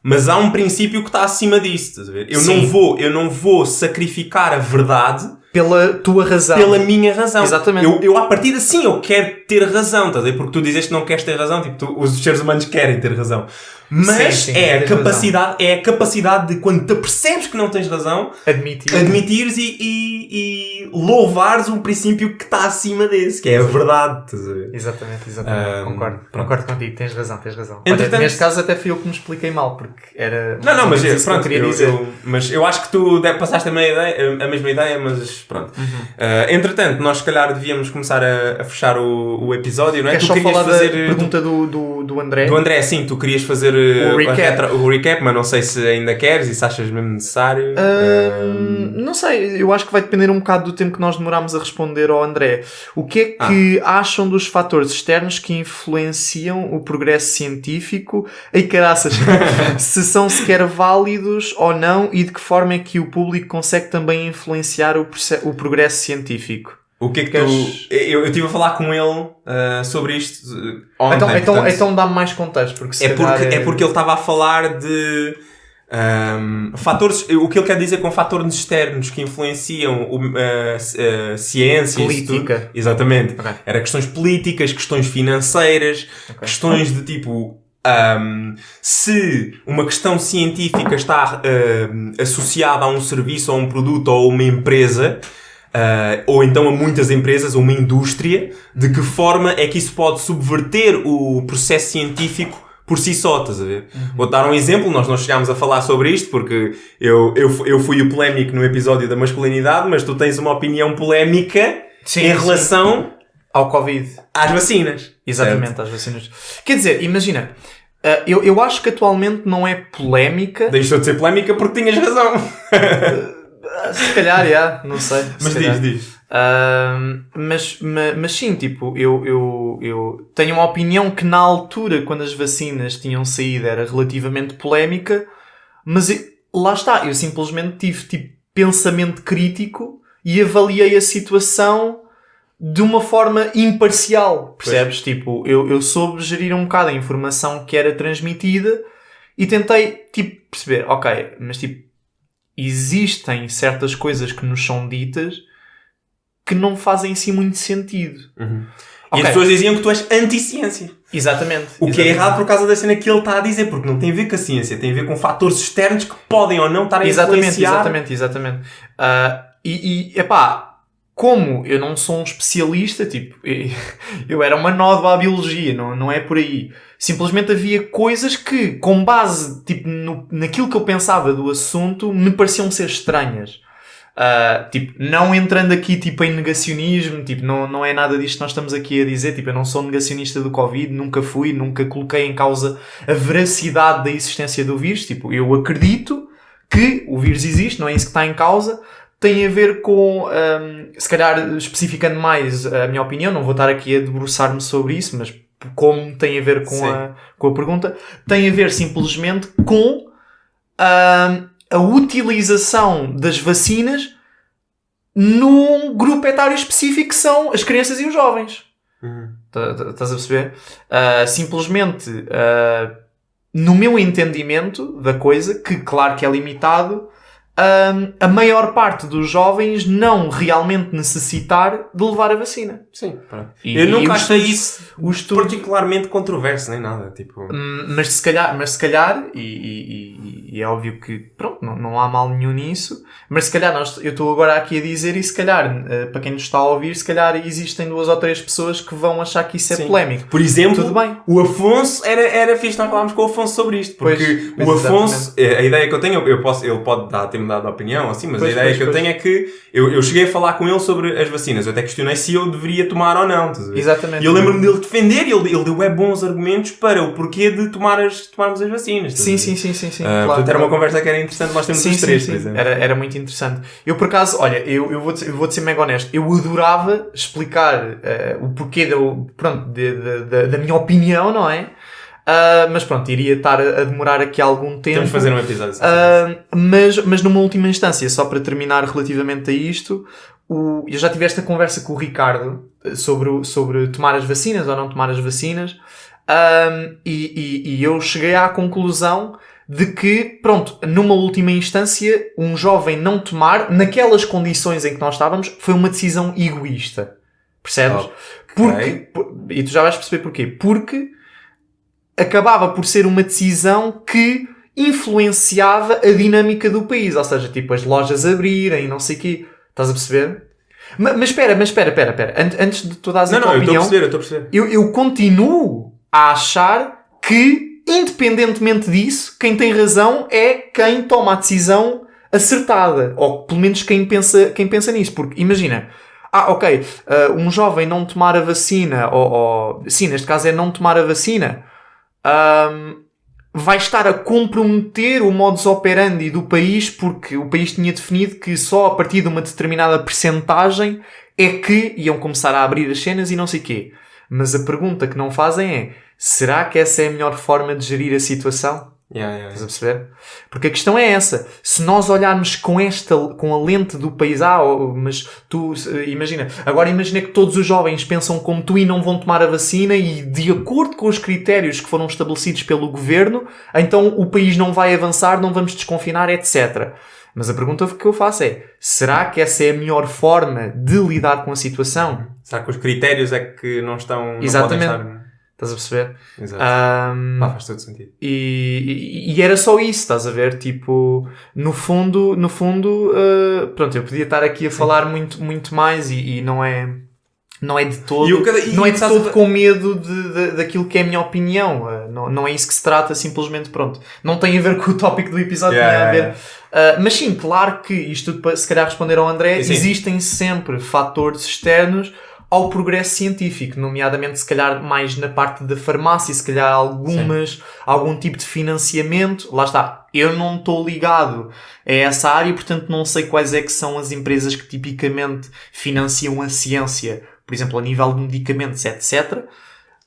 Mas há um princípio que está acima disso, estás a ver? Eu não vou sacrificar a verdade pela tua razão. Pela minha razão. Exatamente. Eu à partida, sim, eu quero ter razão, estás a ver? Porque tu dizes que não queres ter razão, tipo, os seres humanos querem ter razão. Mas sim, é a capacidade de, quando te apercebes que não tens razão, admitires e louvares um princípio que está acima desse, que é a verdade, estás a ver? Exatamente. Concordo contigo, tens razão. Entretanto, neste caso até fui eu que me expliquei mal, porque era... Não, mas isso pronto, que eu queria dizer. mas eu acho que tu passaste a mesma ideia, mas pronto. Entretanto, nós se calhar devíamos começar a fechar o episódio, não é? Queres só falar da pergunta do André? Do André, sim, tu querias fazer o recap, mas não sei se ainda queres e se achas mesmo necessário. Não sei, eu acho que vai depender um bocado do tempo que nós demoramos a responder ao André. O que é que acham dos fatores externos que influenciam o progresso científico? Ei, caraças! Se são sequer válidos ou não e de que forma é que o público consegue também influenciar o progresso científico? O que é que eu estive a falar com ele sobre isto ontem. Então dá-me mais contexto. Porque é porque ele estava a falar de fatores. O que ele quer dizer com fatores externos que influenciam ciência, política. Exatamente. Okay. Era questões políticas, questões financeiras, questões de tipo... se uma questão científica está associada a um serviço ou a um produto ou a uma empresa... ou então a muitas empresas, ou uma indústria, de que forma é que isso pode subverter o processo científico por si só, estás a ver? Vou dar um exemplo, nós não chegámos a falar sobre isto, porque eu fui o polémico no episódio da masculinidade, mas tu tens uma opinião polémica em relação ao Covid. Às vacinas. Exatamente, certo? Às vacinas. Quer dizer, imagina, eu acho que atualmente não é polémica. Deixou de ser polémica porque tinhas razão. Se calhar, não sei. Mas diz. Mas sim, tipo, eu tenho uma opinião que na altura, quando as vacinas tinham saído, era relativamente polémica, mas lá está, eu simplesmente tive tipo pensamento crítico e avaliei a situação de uma forma imparcial, percebes? Pois. Tipo, eu soube gerir um bocado a informação que era transmitida e tentei, tipo, perceber, ok, mas tipo, existem certas coisas que nos são ditas que não fazem assim muito sentido. E as pessoas diziam que tu és anti-ciência. Exatamente. O que é errado por causa da cena que ele está a dizer, porque não tem a ver com a ciência, tem a ver com fatores externos que podem ou não estar a influenciar. Exatamente. Epá, como eu não sou um especialista, tipo, eu era uma nódoa à biologia, não é por aí. Simplesmente havia coisas que, com base tipo, naquilo que eu pensava do assunto, me pareciam ser estranhas. Tipo, não entrando aqui tipo, em negacionismo, tipo, não é nada disto que nós estamos aqui a dizer. Tipo, eu não sou negacionista do Covid, nunca fui, nunca coloquei em causa a veracidade da existência do vírus. Tipo, eu acredito que o vírus existe, não é isso que está em causa. Tem a ver com, se calhar especificando mais a minha opinião, não vou estar aqui a debruçar-me sobre isso, mas como tem a ver com a pergunta, tem a ver simplesmente com a utilização das vacinas num grupo etário específico que são as crianças e os jovens. Estás a perceber? Simplesmente, no meu entendimento da coisa, que claro que é limitado, a maior parte dos jovens não realmente necessitar de levar a vacina. Sim, pronto. Eu nunca achei isso particularmente controverso, nem nada. Tipo... Mas se calhar e é óbvio que pronto, não há mal nenhum nisso, mas se calhar eu estou agora aqui a dizer, e se calhar, para quem nos está a ouvir, se calhar existem 2 ou 3 pessoas que vão achar que isso é polémico. Por exemplo, tudo bem. O Afonso era fixe nós falámos com o Afonso sobre isto, porque o Afonso, a ideia que eu tenho, ele pode ter-me dado a opinião, assim, mas a ideia que eu tenho é que eu cheguei a falar com ele sobre as vacinas, eu até questionei se eu deveria tomar ou não. Exatamente. E eu lembro-me dele defender, ele deu bons argumentos para o porquê de tomarmos as vacinas. Sim. Claro. Portanto, era uma conversa que era interessante, nós temos os 3, por exemplo. Era muito interessante. Eu, por acaso, olha, eu vou-te ser mega honesto, eu adorava explicar o porquê da minha opinião, não é? Mas pronto, iria estar a demorar aqui algum tempo. Temos de fazer um episódio. Mas numa última instância, só para terminar relativamente a isto, eu já tive esta conversa com o Ricardo sobre tomar as vacinas ou não tomar as vacinas, e eu cheguei à conclusão de que, pronto, numa última instância, um jovem não tomar, naquelas condições em que nós estávamos, foi uma decisão egoísta. Percebes? Okay. E tu já vais perceber porquê. Porque acabava por ser uma decisão que influenciava a dinâmica do país. Ou seja, tipo, as lojas abrirem, não sei o quê. Estás a perceber? Mas espera. Antes de tu dares a tua opinião... eu estou a perceber. Eu continuo a achar que, independentemente disso, quem tem razão é quem toma a decisão acertada. Ou pelo menos quem pensa nisso. Porque, imagina... um jovem não tomar a vacina, sim, neste caso é não tomar a vacina, vai estar a comprometer o modus operandi do país, porque o país tinha definido que só a partir de uma determinada percentagem é que iam começar a abrir as cenas e não sei o quê. Mas a pergunta que não fazem é: será que essa é a melhor forma de gerir a situação? Estás a perceber? Porque a questão é essa. Se nós olharmos com a lente do país, mas tu, imagina que todos os jovens pensam como tu e não vão tomar a vacina, e de acordo com os critérios que foram estabelecidos pelo governo, então o país não vai avançar, não vamos desconfinar, etc. Mas a pergunta que eu faço é: será que essa é a melhor forma de lidar com a situação? Será que os critérios é que não estão... Exatamente. Não podem estar... Estás a perceber? Exato. Faz todo sentido. E era só isso, estás a ver? Tipo, no fundo, pronto, eu podia estar aqui a falar muito, muito mais e não é de todo, não é de todo com medo daquilo que é a minha opinião. Não é isso que se trata, simplesmente, pronto. Não tem a ver com o tópico do episódio, tem a ver. Mas sim, claro que isto tudo, para se calhar responder ao André, sim. Existem sempre fatores externos ao progresso científico, nomeadamente se calhar mais na parte da farmácia, se calhar algum tipo de financiamento. Lá está, eu não estou ligado a essa área, portanto não sei quais é que são as empresas que tipicamente financiam a ciência, por exemplo, a nível de medicamentos, etc.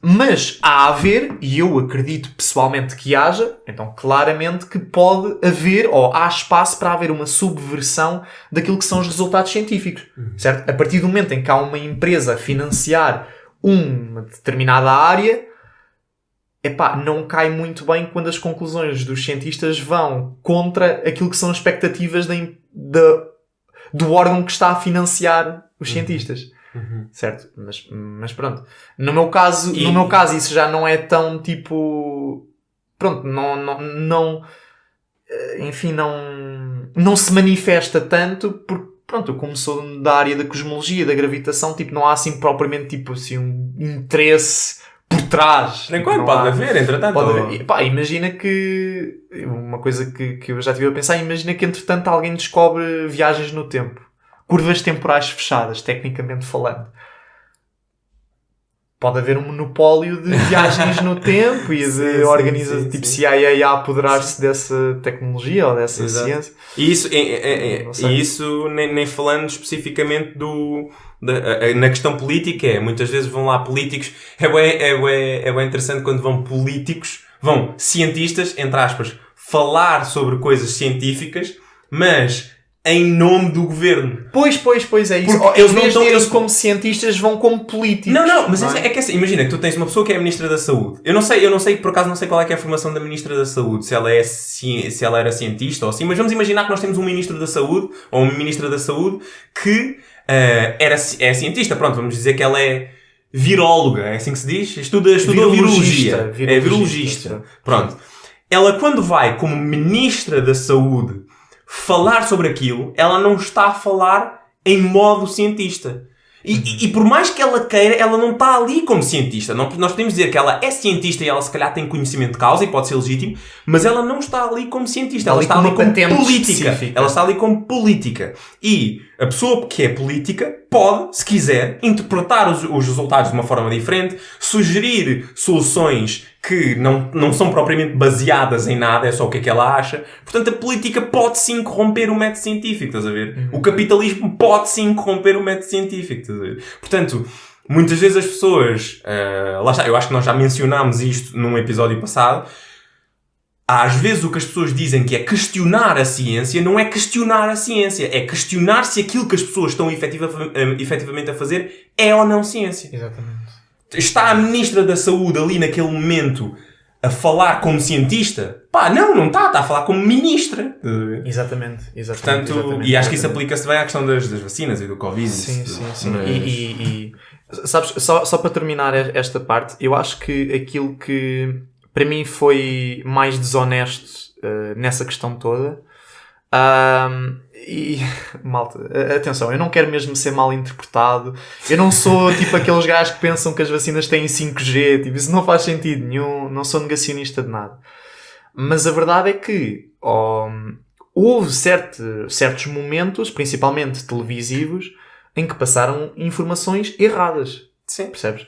Mas há a haver, e eu acredito pessoalmente que haja, então claramente que pode haver, ou há espaço para haver uma subversão daquilo que são os resultados científicos, certo? A partir do momento em que há uma empresa a financiar uma determinada área, não cai muito bem quando as conclusões dos cientistas vão contra aquilo que são as expectativas do órgão que está a financiar os cientistas. Certo? Mas pronto. No meu caso isso já não é tão tipo... Pronto, não se manifesta tanto porque, pronto, eu como sou da área da cosmologia, da gravitação, tipo, não há assim propriamente tipo assim um interesse por trás. Nem quando pode haver, entretanto. Pode haver. Imagina que... Uma coisa que eu já estive a pensar, imagina que entretanto alguém descobre viagens no tempo. Curvas temporais fechadas, tecnicamente falando. Pode haver um monopólio de viagens no tempo e de organizações tipo CIA a apoderar-se dessa tecnologia ou dessa ciência. E isso nem falando especificamente na questão política, muitas vezes vão lá políticos. É bem interessante quando vão cientistas, entre aspas, falar sobre coisas científicas, mas em nome do governo. Pois, é isso. Porque Eles não eles como cientistas vão como políticos. Não, mas é que assim, imagina que tu tens uma pessoa que é a Ministra da Saúde. Eu não sei, por acaso não sei qual é que é a formação da Ministra da Saúde, se ela era cientista ou assim, mas vamos imaginar que nós temos um Ministro da Saúde, ou uma Ministra da Saúde, que é cientista. Pronto, vamos dizer que ela é viróloga, é assim que se diz? Estuda virologia. É virologista. Pronto. Ela, quando vai como Ministra da Saúde falar sobre aquilo, ela não está a falar em modo cientista. E por mais que ela queira, ela não está ali como cientista. Nós podemos dizer que ela é cientista e ela se calhar tem conhecimento de causa e pode ser legítimo, mas ela não está ali como cientista. Ela está ali como política. Ela está ali como política. E a pessoa que é política pode, se quiser, interpretar os resultados de uma forma diferente, sugerir soluções que não são propriamente baseadas em nada, é só o que é que ela acha. Portanto, a política pode sim corromper o método científico, estás a ver? O capitalismo pode sim corromper o método científico, estás a ver? Portanto, muitas vezes as pessoas... lá está, eu acho que nós já mencionámos isto num episódio passado. Às vezes o que as pessoas dizem que é questionar a ciência, não é questionar a ciência, é questionar se aquilo que as pessoas estão efetivamente a fazer é ou não ciência. Exatamente. Está a Ministra da Saúde ali naquele momento a falar como cientista? Pá, não está a falar como Ministra. Exatamente. Portanto, e acho que isso aplica-se bem à questão das vacinas e do Covid. Sim. E sabes, só para terminar esta parte, eu acho que aquilo que para mim foi mais desonesto nessa questão toda. E malta, atenção, eu não quero mesmo ser mal interpretado. Eu não sou tipo aqueles gajos que pensam que as vacinas têm 5G, tipo, isso não faz sentido nenhum, não sou negacionista de nada. Mas a verdade é que houve certos momentos, principalmente televisivos, em que passaram informações erradas. Sim. Percebes?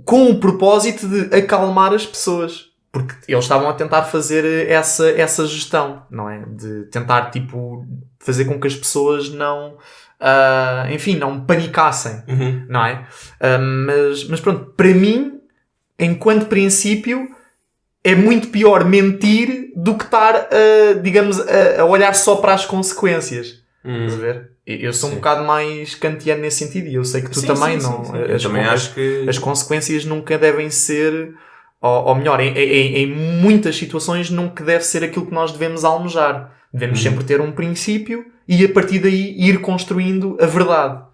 Com o propósito de acalmar as pessoas. Porque eles estavam a tentar fazer essa gestão, não é? De tentar, tipo, fazer com que as pessoas não panicassem, não é? Mas pronto, para mim, enquanto princípio, é muito pior mentir do que estar, digamos, a olhar só para as consequências. Estás a ver? Eu sou um bocado mais kantiano nesse sentido e eu sei que tu também não. Eu também acho que as consequências nunca devem ser... Ou melhor, em muitas situações nunca deve ser aquilo que nós devemos almejar. Devemos sempre ter um princípio e a partir daí ir construindo a verdade.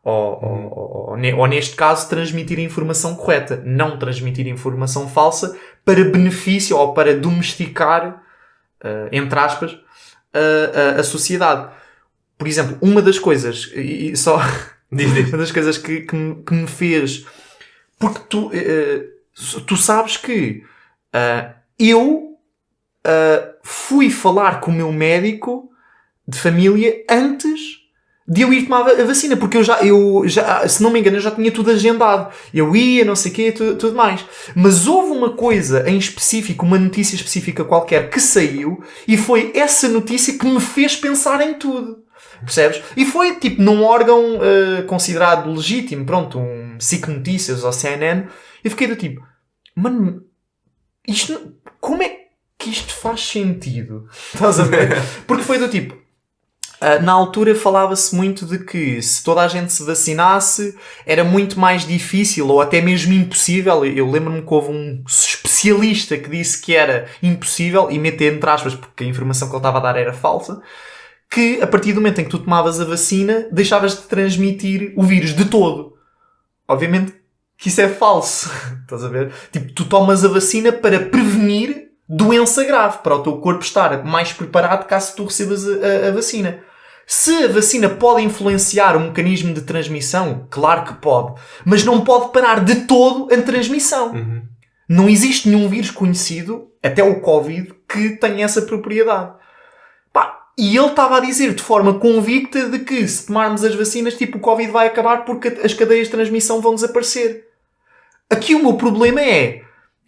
Ou neste caso, transmitir a informação correta. Não transmitir informação falsa para benefício ou para domesticar, entre aspas, a sociedade. Por exemplo, uma das coisas... uma das coisas que me fez... Porque tu sabes que eu fui falar com o meu médico de família antes de eu ir tomar a vacina, porque eu já, se não me engano, eu já tinha tudo agendado. Eu ia, não sei o quê, tudo mais. Mas houve uma coisa em específico, uma notícia específica qualquer que saiu e foi essa notícia que me fez pensar em tudo. Percebes? E foi, tipo, num órgão considerado legítimo, pronto, um SIC Notícias ou CNN. Eu fiquei do tipo, mano, como é que isto faz sentido? Estás a ver? Porque foi do tipo, na altura falava-se muito de que se toda a gente se vacinasse era muito mais difícil ou até mesmo impossível. Eu lembro-me que houve um especialista que disse que era impossível, e meter entre aspas porque a informação que ele estava a dar era falsa, que a partir do momento em que tu tomavas a vacina deixavas de transmitir o vírus de todo. Obviamente que isso é falso. Estás a ver? Tipo, tu tomas a vacina para prevenir doença grave, para o teu corpo estar mais preparado caso tu recebas a vacina. Se a vacina pode influenciar o mecanismo de transmissão, claro que pode, mas não pode parar de todo a transmissão. Não existe nenhum vírus conhecido, até o Covid, que tenha essa propriedade. E ele estava a dizer de forma convicta de que se tomarmos as vacinas, tipo, o Covid vai acabar porque as cadeias de transmissão vão desaparecer. Aqui o meu problema é,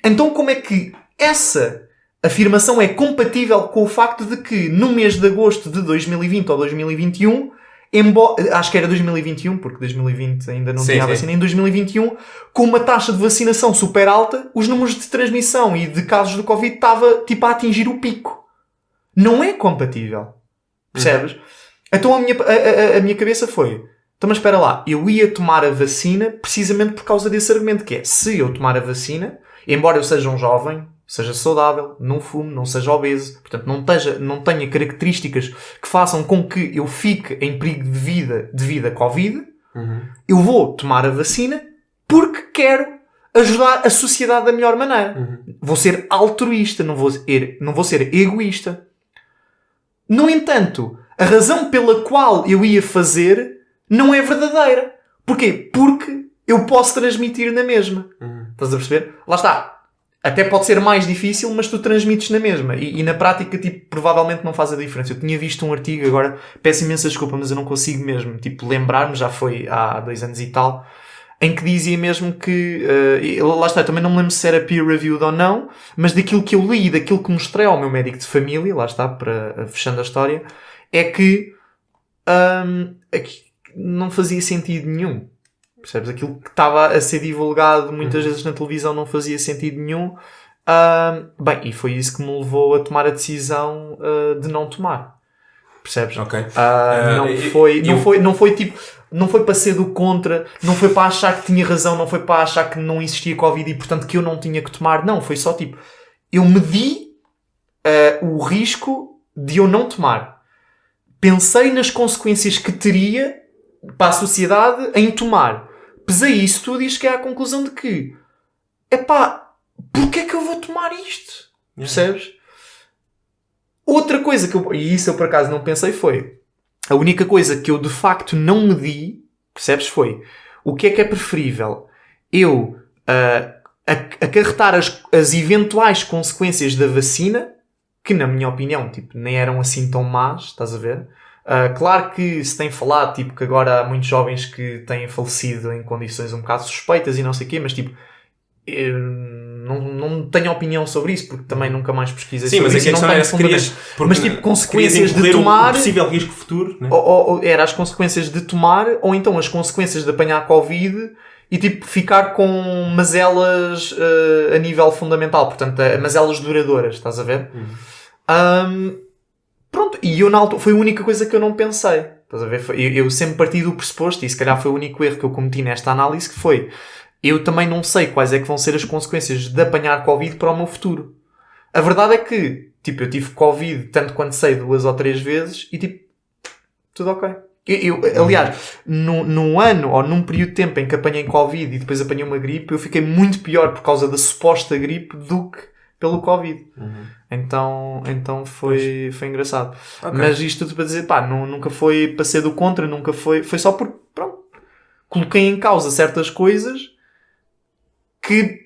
então como é que essa afirmação é compatível com o facto de que no mês de agosto de 2020 ou 2021, acho que era 2021, porque 2020 ainda não tinha vacina, em 2021, com uma taxa de vacinação super alta, os números de transmissão e de casos do Covid estava tipo a atingir o pico. Não é compatível. Percebes? Então a minha cabeça foi... Então, mas espera lá. Eu ia tomar a vacina precisamente por causa desse argumento, que é, se eu tomar a vacina, embora eu seja um jovem, seja saudável, não fume, não seja obeso, portanto não tenha características que façam com que eu fique em perigo de vida devido a Covid, eu vou tomar a vacina porque quero ajudar a sociedade da melhor maneira. Vou ser altruísta, não vou ser egoísta. No entanto, a razão pela qual eu ia fazer não é verdadeira. Porquê? Porque eu posso transmitir na mesma. Estás a perceber? Lá está. Até pode ser mais difícil, mas tu transmites na mesma. E na prática, tipo, provavelmente não faz a diferença. Eu tinha visto um artigo, agora peço imensa desculpa, mas eu não consigo mesmo, tipo, lembrar-me, já foi há 2 anos e tal, em que dizia mesmo que, lá está, eu também não me lembro se era peer-reviewed ou não, mas daquilo que eu li e daquilo que mostrei ao meu médico de família, lá está, fechando a história, é que não fazia sentido nenhum. Percebes? Aquilo que estava a ser divulgado muitas vezes na televisão não fazia sentido nenhum. Bem, e foi isso que me levou a tomar a decisão de não tomar. Percebes? Ok. Não foi para ser do contra, não foi para achar que tinha razão, não foi para achar que não existia Covid e portanto que eu não tinha que tomar. Não, foi só tipo, eu medi o risco de eu não tomar. Pensei nas consequências que teria para a sociedade em tomar. Pesei isso tudo e cheguei à conclusão de que porquê é que eu vou tomar isto? Percebes? Outra coisa e isso eu por acaso não pensei foi, a única coisa que eu de facto não medi, percebes, foi o que é preferível eu acarretar as eventuais consequências da vacina, que na minha opinião tipo, nem eram assim tão más, estás a ver? Claro que se tem falado tipo, que agora há muitos jovens que têm falecido em condições um bocado suspeitas e não sei o quê, mas tipo, eu não tenho opinião sobre isso porque também nunca mais pesquisei sobre isso. Sim, mas a questão era se mas tipo, consequências de tomar... o possível risco futuro, né? ou era as consequências de tomar ou então as consequências de apanhar Covid e tipo, ficar com mazelas a nível fundamental, portanto, mazelas duradouras, estás a ver? Pronto, e eu na altura, foi a única coisa que eu não pensei. Estás a ver? Eu sempre parti do pressuposto, e se calhar foi o único erro que eu cometi nesta análise, que foi, eu também não sei quais é que vão ser as consequências de apanhar Covid para o meu futuro. A verdade é que, tipo, eu tive Covid tanto quanto sei 2 ou 3 vezes, e tipo, tudo ok. Aliás, num ano ou num período de tempo em que apanhei Covid e depois apanhei uma gripe, eu fiquei muito pior por causa da suposta gripe do que pelo Covid. Então foi engraçado. Okay. Mas isto tudo para dizer, nunca foi para ser do contra, nunca foi só porque, pronto, coloquei em causa certas coisas que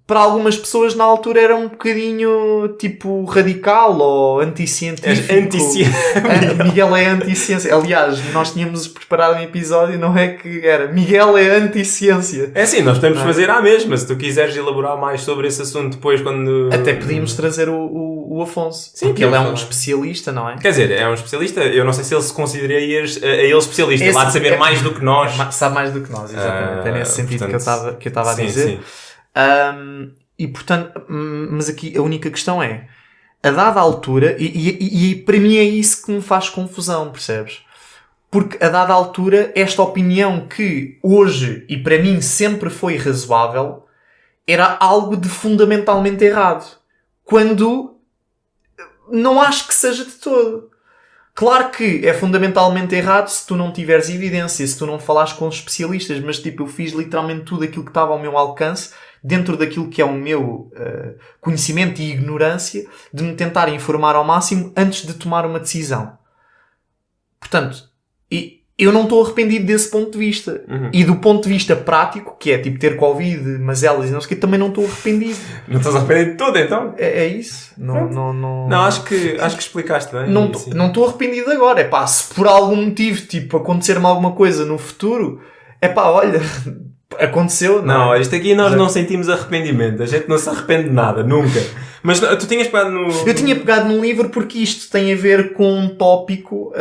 para algumas pessoas na altura era um bocadinho tipo radical ou anticientífico. Miguel é anti-ciência. Aliás, nós tínhamos preparado um episódio, não é que era Miguel é anti-ciência. É sim, nós podemos fazer à mesma. Se tu quiseres elaborar mais sobre esse assunto depois quando... Até podíamos trazer o Afonso. Sim, porque ele é um especialista, não é? Quer dizer, é um especialista. Eu não sei se ele se consideraria a ele especialista. Ele há de saber mais do que nós. Sabe mais do que nós, exatamente. É nesse sentido portanto, que eu estava a dizer. Sim. E portanto, mas aqui a única questão é, a dada altura, e para mim é isso que me faz confusão, percebes? Porque a dada altura, esta opinião que hoje, e para mim sempre foi razoável, era algo de fundamentalmente errado. Quando não acho que seja de todo. Claro que é fundamentalmente errado se tu não tiveres evidência, se tu não falares com os especialistas, mas tipo, eu fiz literalmente tudo aquilo que estava ao meu alcance, dentro daquilo que é o meu conhecimento e ignorância, de me tentar informar ao máximo antes de tomar uma decisão. Portanto, eu não estou arrependido desse ponto de vista. E do ponto de vista prático, que é tipo ter Covid, mazelas e não sei o que, também não estou arrependido. Não estás arrependido de tudo, então? É isso. Não, acho que explicaste bem. Não estou arrependido agora. Se por algum motivo, tipo, acontecer-me alguma coisa no futuro, olha... Aconteceu, não, isto aqui nós não sentimos arrependimento. A gente não se arrepende de nada, nunca. Mas tu tinhas pegado no... Eu tinha pegado num livro porque isto tem a ver com um tópico,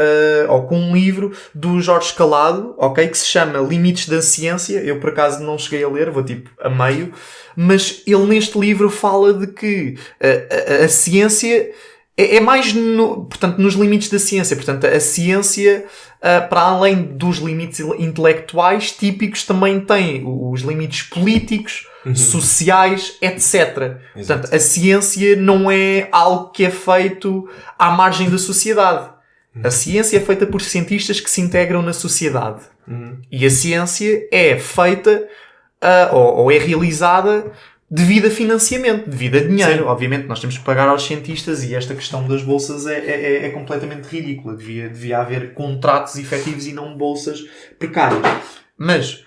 ou com um livro do Jorge Calado, ok? Que se chama Limites da Ciência. Eu, por acaso, não cheguei a ler, vou tipo a meio. Mas ele neste livro fala de que a ciência é mais portanto, nos limites da ciência. Portanto, a ciência, para além dos limites intelectuais típicos, também tem os limites políticos, sociais, etc. Portanto, a ciência não é algo que é feito à margem da sociedade. A ciência é feita por cientistas que se integram na sociedade. E a ciência é feita ou é realizada devido a financiamento, devido a dinheiro. Sim. Obviamente nós temos que pagar aos cientistas e esta questão das bolsas é completamente ridícula. Devia haver contratos efetivos e não bolsas precárias. Mas,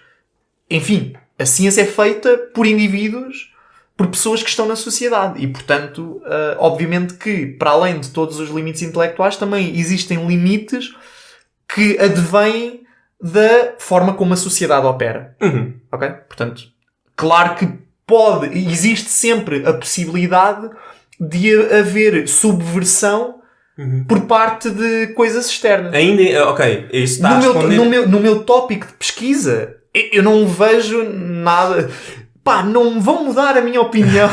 enfim, a ciência é feita por indivíduos, por pessoas que estão na sociedade. E, portanto, obviamente que, para além de todos os limites intelectuais, também existem limites que advêm da forma como a sociedade opera. Ok? Portanto, claro que existe sempre a possibilidade de haver subversão por parte de coisas externas. Ainda, ok, isso está a responder... No meu tópico de pesquisa, eu não vejo nada... Pá, não vão mudar a minha opinião.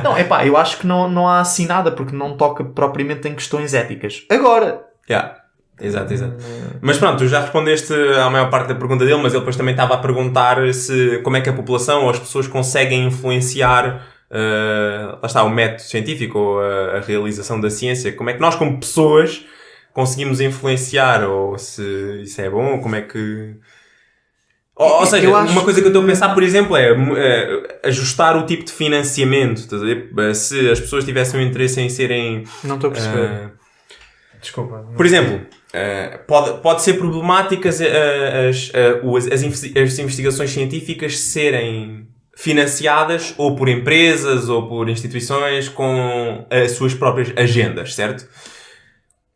Não, eu acho que não há assim nada, porque não toca propriamente em questões éticas. Agora... Exato. Mas pronto, tu já respondeste à maior parte da pergunta dele, mas ele depois também estava a perguntar como é que a população ou as pessoas conseguem influenciar lá está, o método científico ou a realização da ciência. Como é que nós, como pessoas, conseguimos influenciar, ou se isso é bom, ou como é que... Ou seja, uma coisa que eu estou a pensar, por exemplo, é ajustar o tipo de financiamento. Estás a ver? Se as pessoas tivessem um interesse em serem... Não estou a perceber. Desculpa. Por exemplo, pode ser problemático as investigações científicas serem financiadas ou por empresas ou por instituições com as suas próprias agendas, certo?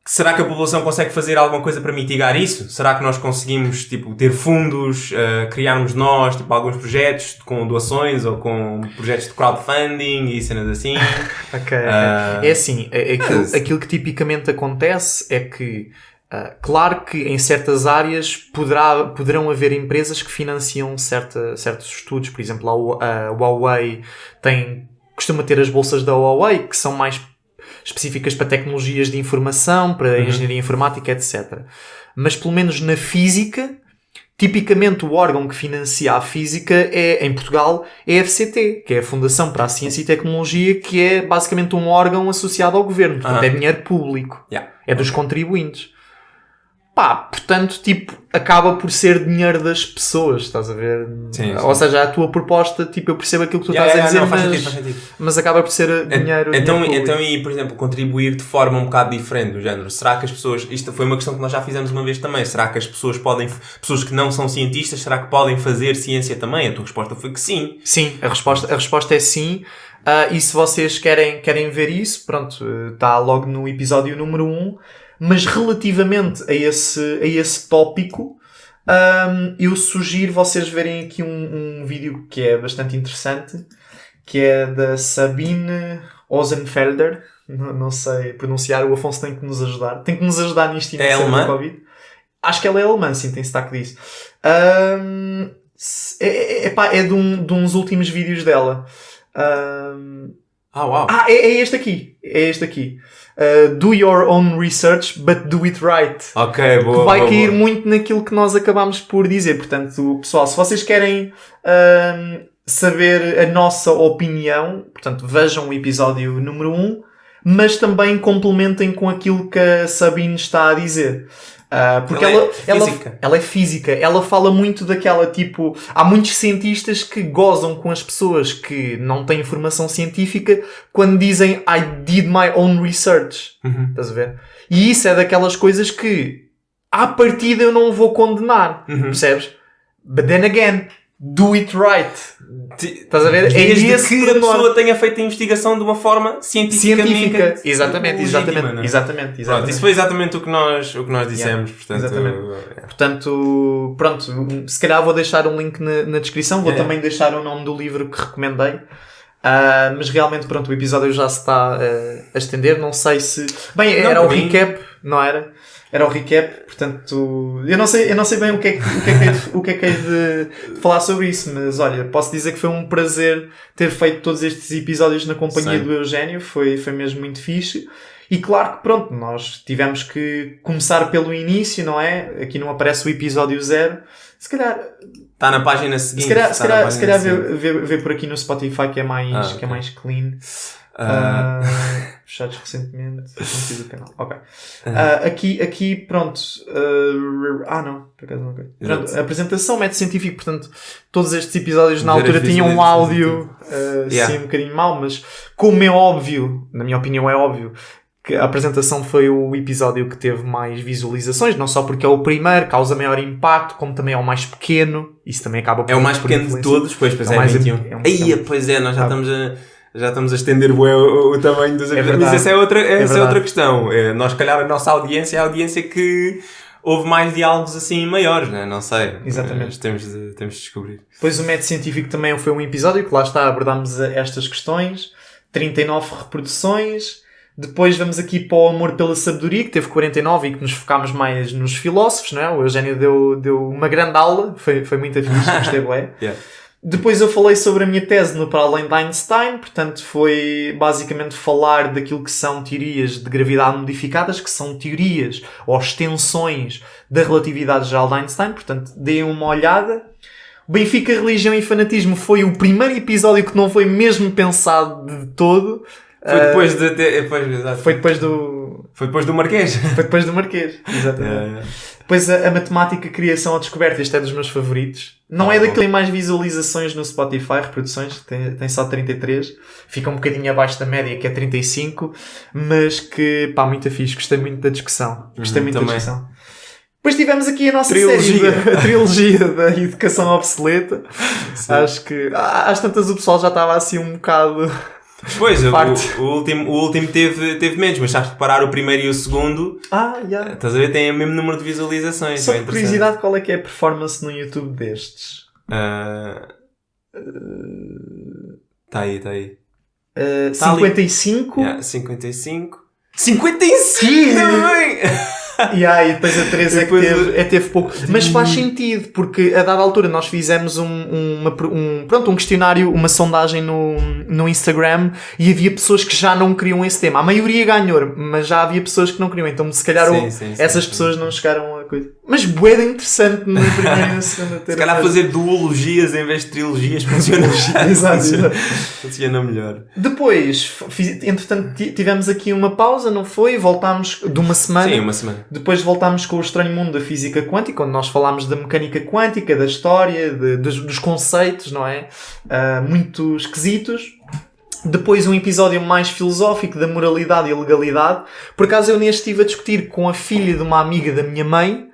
Será que a população consegue fazer alguma coisa para mitigar isso? Será que nós conseguimos, ter fundos, criarmos nós, alguns projetos com doações ou com projetos de crowdfunding e cenas assim? Ok. É assim, aquilo que tipicamente acontece é que, claro que em certas áreas poderão haver empresas que financiam certos estudos. Por exemplo, a Huawei costuma ter as bolsas da Huawei, que são mais específicas para tecnologias de informação, para engenharia informática, etc. Mas pelo menos na física, tipicamente o órgão que financia a física em Portugal é a FCT, que é a Fundação para a Ciência e Tecnologia, que é basicamente um órgão associado ao governo. Portanto, é dinheiro público. É dos contribuintes. Portanto, acaba por ser dinheiro das pessoas, estás a ver? Sim. Ou seja, a tua proposta, eu percebo aquilo que tu estás a dizer, não, faz sentido. Mas acaba por ser dinheiro então, público. E, por exemplo, contribuir de forma um bocado diferente, do género, será que as pessoas, isto foi uma questão que nós já fizemos uma vez também, será que as pessoas que não são cientistas, será que podem fazer ciência também? A tua resposta foi que sim. Sim, a resposta é sim. E se vocês querem ver isso, pronto, está logo no episódio número 1. Mas relativamente a esse tópico, eu sugiro vocês verem aqui um vídeo que é bastante interessante, que é da Sabine Ozenfelder. Não sei pronunciar, o Afonso tem que nos ajudar. Tem que nos ajudar nisto e não saber do Covid. Acho que ela é alemã, sim, tem sotaque disso. É de uns últimos vídeos dela. Uau! É este aqui. Do your own research, but do it right. Ok, boa. Que vai cair muito naquilo que nós acabámos por dizer. Portanto, pessoal, se vocês querem saber a nossa opinião, portanto, vejam o episódio número 1, mas também complementem com aquilo que a Sabine está a dizer. Porque ela é física. Ela fala muito daquela há muitos cientistas que gozam com as pessoas que não têm formação científica quando dizem I did my own research. Estás a ver? E isso é daquelas coisas que à partida eu não vou condenar. Percebes? But then again, do it right. Estás a ver? Desde que a pessoa tenha feito a investigação de uma forma científica. Exatamente. Pronto, isso foi exatamente o que nós dissemos. Portanto, pronto, se calhar vou deixar um link na descrição, vou também deixar o nome do livro que recomendei. Mas realmente, pronto, o episódio já se está a estender, não sei se... Bem, era o recap não era? Era o recap, portanto, eu não sei bem o que é que hei de falar sobre isso, mas olha, posso dizer que foi um prazer ter feito todos estes episódios na companhia do Eugénio, foi mesmo muito fixe. E claro que pronto, nós tivemos que começar pelo início, não é? Aqui não aparece o episódio 0. Se calhar... Está na página seguinte. Se calhar vê por aqui no Spotify que é mais, que é mais clean. Fechados recentemente. Conteúdo do canal. Ok. Aqui, pronto. Não, por acaso não. Pronto, a apresentação, método científico, portanto, todos estes episódios na altura tinham um áudio assim um bocadinho mau, mas como é óbvio, na minha opinião é óbvio, que a apresentação foi o episódio que teve mais visualizações, não só porque é o primeiro, causa maior impacto, como também é o mais pequeno. Isso também acaba por... É o mais pequeno de todos, pois é mais 21. Pois é, nós já estamos a estender o tamanho dos episódios. Mas essa é outra questão. Nós, se calhar, a nossa audiência é a audiência que houve mais diálogos assim maiores, né? Não sei. Exatamente. Temos de descobrir. Depois o método científico também foi um episódio que lá está, abordámos estas questões. 39 reproduções. Depois vamos aqui para o amor pela sabedoria, que teve 49 e que nos focámos mais nos filósofos, não é? O Eugénio deu uma grande aula, foi muito fixe, gostei bem. Yeah. Depois eu falei sobre a minha tese no Para Além de Einstein, portanto foi basicamente falar daquilo que são teorias de gravidade modificadas, que são teorias ou extensões da relatividade geral de Einstein, portanto deem uma olhada. Benfica, Religião e Fanatismo foi o primeiro episódio que não foi mesmo pensado de todo. Foi depois Foi depois do... Foi depois do Marquês. Foi depois do Marquês, exatamente. Depois a matemática, criação ou descoberta, este é dos meus favoritos. Não é daquele que tem mais visualizações no Spotify, reproduções, tem só 33. Fica um bocadinho abaixo da média, que é 35. Mas que, pá, muito fixe. Gostei muito da discussão. Depois tivemos aqui a nossa série, a trilogia da educação obsoleta. Sim. Acho que às tantas o pessoal já estava assim um bocado... Pois, o último teve menos, mas estás a reparar o primeiro e o segundo. Estás a ver? Tem o mesmo número de visualizações. Só por curiosidade, qual é que é a performance no YouTube destes? Tá aí. 55? 55. 55 também! E depois a 3 é que teve pouco. Mas faz sentido, porque a dada altura nós fizemos um questionário, uma sondagem no Instagram e havia pessoas que já não queriam esse tema. A maioria ganhou, mas já havia pessoas que não queriam. Então se calhar essas pessoas não chegaram a coisa. Mas bué de interessante na primeira e na segunda. Se calhar fazer duologias em vez de trilogias funciona melhor. Exato. Funciona melhor. Depois, entretanto, tivemos aqui uma pausa, não foi? Voltámos de uma semana. Sim, uma semana. Depois voltámos com o Estranho Mundo da Física Quântica, onde nós falámos da mecânica quântica, da história, dos conceitos, não é? Muito esquisitos. Depois um episódio mais filosófico da moralidade e legalidade. Por acaso eu neste estive a discutir com a filha de uma amiga da minha mãe,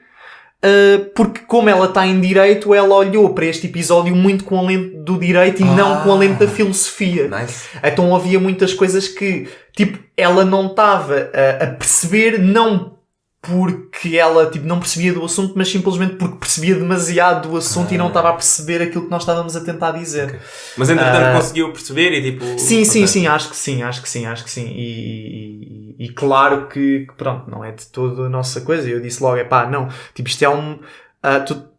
porque como ela está em Direito, ela olhou para este episódio muito com a lente do Direito e não com a lente da filosofia. Nice. Então havia muitas coisas que, tipo, ela não estava a perceber, não porque ela não percebia do assunto, mas simplesmente porque percebia demasiado do assunto e não estava a perceber aquilo que nós estávamos a tentar dizer. Okay. Mas entretanto conseguiu perceber e tipo... Sim, acho que sim. E claro que pronto, não é de toda a nossa coisa. Eu disse logo, isto é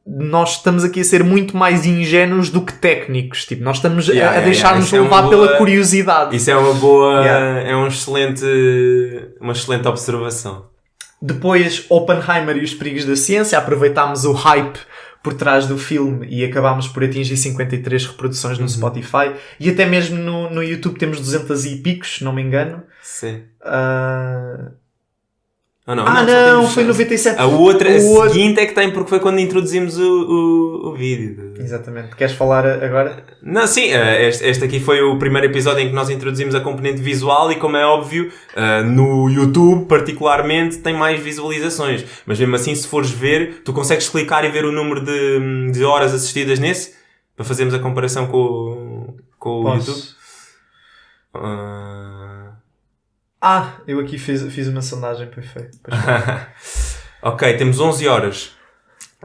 nós estamos aqui a ser muito mais ingênuos do que técnicos. Tipo, nós estamos a deixar-nos levar pela curiosidade. Isso é uma boa... É uma excelente observação. Depois, Oppenheimer e os perigos da ciência. Aproveitámos o hype por trás do filme e acabámos por atingir 53 reproduções no Spotify. E até mesmo no YouTube temos 200 e picos, se não me engano. Sim. Não, foi 97. A seguinte é que tem, porque foi quando introduzimos o vídeo. Exatamente. Queres falar agora? Não, sim. Este aqui foi o primeiro episódio em que nós introduzimos a componente visual e, como é óbvio, no YouTube, particularmente, tem mais visualizações. Mas mesmo assim, se fores ver, tu consegues clicar e ver o número de horas assistidas nesse, para fazermos a comparação com o YouTube. Eu aqui fiz uma sondagem, perfeito. Ok, temos 11 horas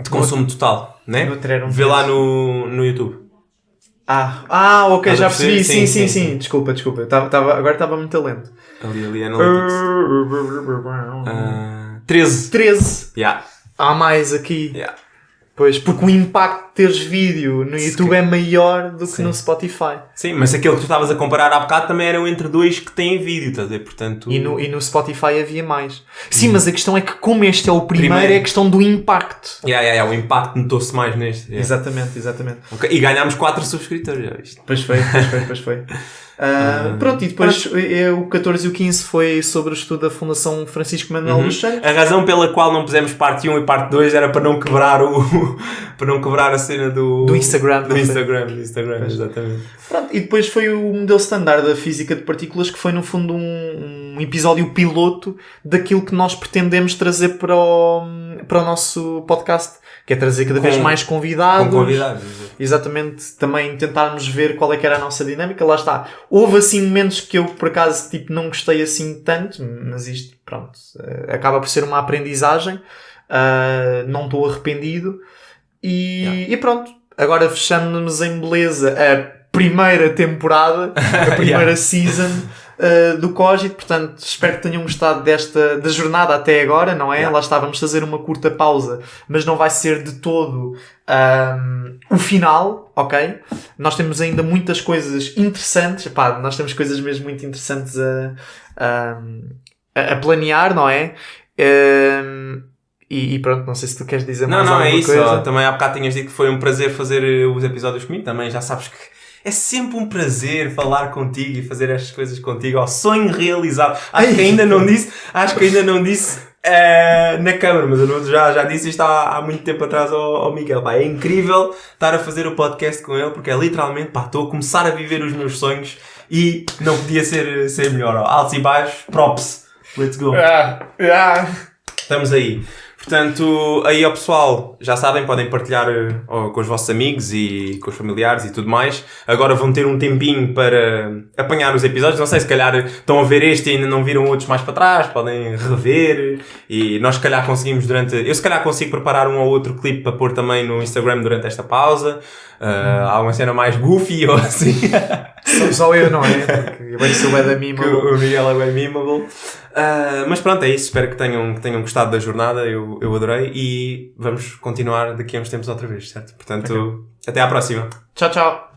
de consumo total, né? Vê lá no YouTube. Ok, já percebi. Sim. Desculpa. Agora estava muito lento. Ali, Analytics. 13. 13. Yeah. Há mais aqui. Yeah. Pois, porque o impacto de teres vídeo no YouTube é maior do que Sim. no Spotify. Sim, mas aquele que tu estavas a comparar há bocado também eram entre dois que têm vídeo, estás a ver? Portanto... E no Spotify havia mais. Sim, mas a questão é que como este é o primeiro, é a questão do impacto. O impacto notou-se mais neste. Yeah. Exatamente. Okay. E ganhámos 4 subscritores, já viste? Pois foi. Pronto, e depois o 14 e o 15 foi sobre o estudo da Fundação Francisco Manuel dos Santos. A razão pela qual não pusemos parte 1 e parte 2 era para não quebrar para não quebrar a cena do Instagram. Do Instagram, exatamente. Pronto, e depois foi o modelo standard da física de partículas, que foi no fundo um episódio piloto daquilo que nós pretendemos trazer para o nosso podcast, que é trazer cada vez mais convidados. Com convidados. Exatamente, também tentarmos ver qual é que era a nossa dinâmica. Lá está. Houve assim momentos que eu por acaso não gostei assim tanto, mas isto, pronto, acaba por ser uma aprendizagem. Não estou arrependido. E pronto, agora fechamos em beleza a primeira temporada, a primeira season do Cogito. Portanto, espero que tenham gostado da jornada até agora, não é? Lá está, vamos fazer uma curta pausa, mas não vai ser de todo o final, ok? Nós temos ainda muitas coisas interessantes, nós temos coisas mesmo muito interessantes a planear, não é? E pronto, não sei se tu queres dizer mais alguma coisa. Não, é isso. Também há bocado tinhas dito que foi um prazer fazer os episódios comigo. Também já sabes que é sempre um prazer falar contigo e fazer estas coisas contigo. Ao sonho realizado. Acho que ainda não disse na câmara, mas eu já disse isto há muito tempo atrás ao Miguel. É incrível estar a fazer o podcast com ele, porque é literalmente, estou a começar a viver os meus sonhos e não podia ser melhor. Altos e baixos, props. Let's go. Estamos aí. Portanto, aí ao pessoal, já sabem, podem partilhar com os vossos amigos e com os familiares e tudo mais. Agora vão ter um tempinho para apanhar os episódios. Não sei, se calhar estão a ver este e ainda não viram outros mais para trás. Podem rever. E nós se calhar conseguimos eu se calhar consigo preparar um ou outro clipe para pôr também no Instagram durante esta pausa. Há uma cena mais goofy ou assim. Só eu, não é? Porque eu bem sou da memeable. O Miguel é bem memeable. Mas pronto, é isso. Espero que tenham gostado da jornada. Eu adorei. E vamos continuar daqui a uns tempos outra vez, certo? Portanto, até à próxima. Tchau.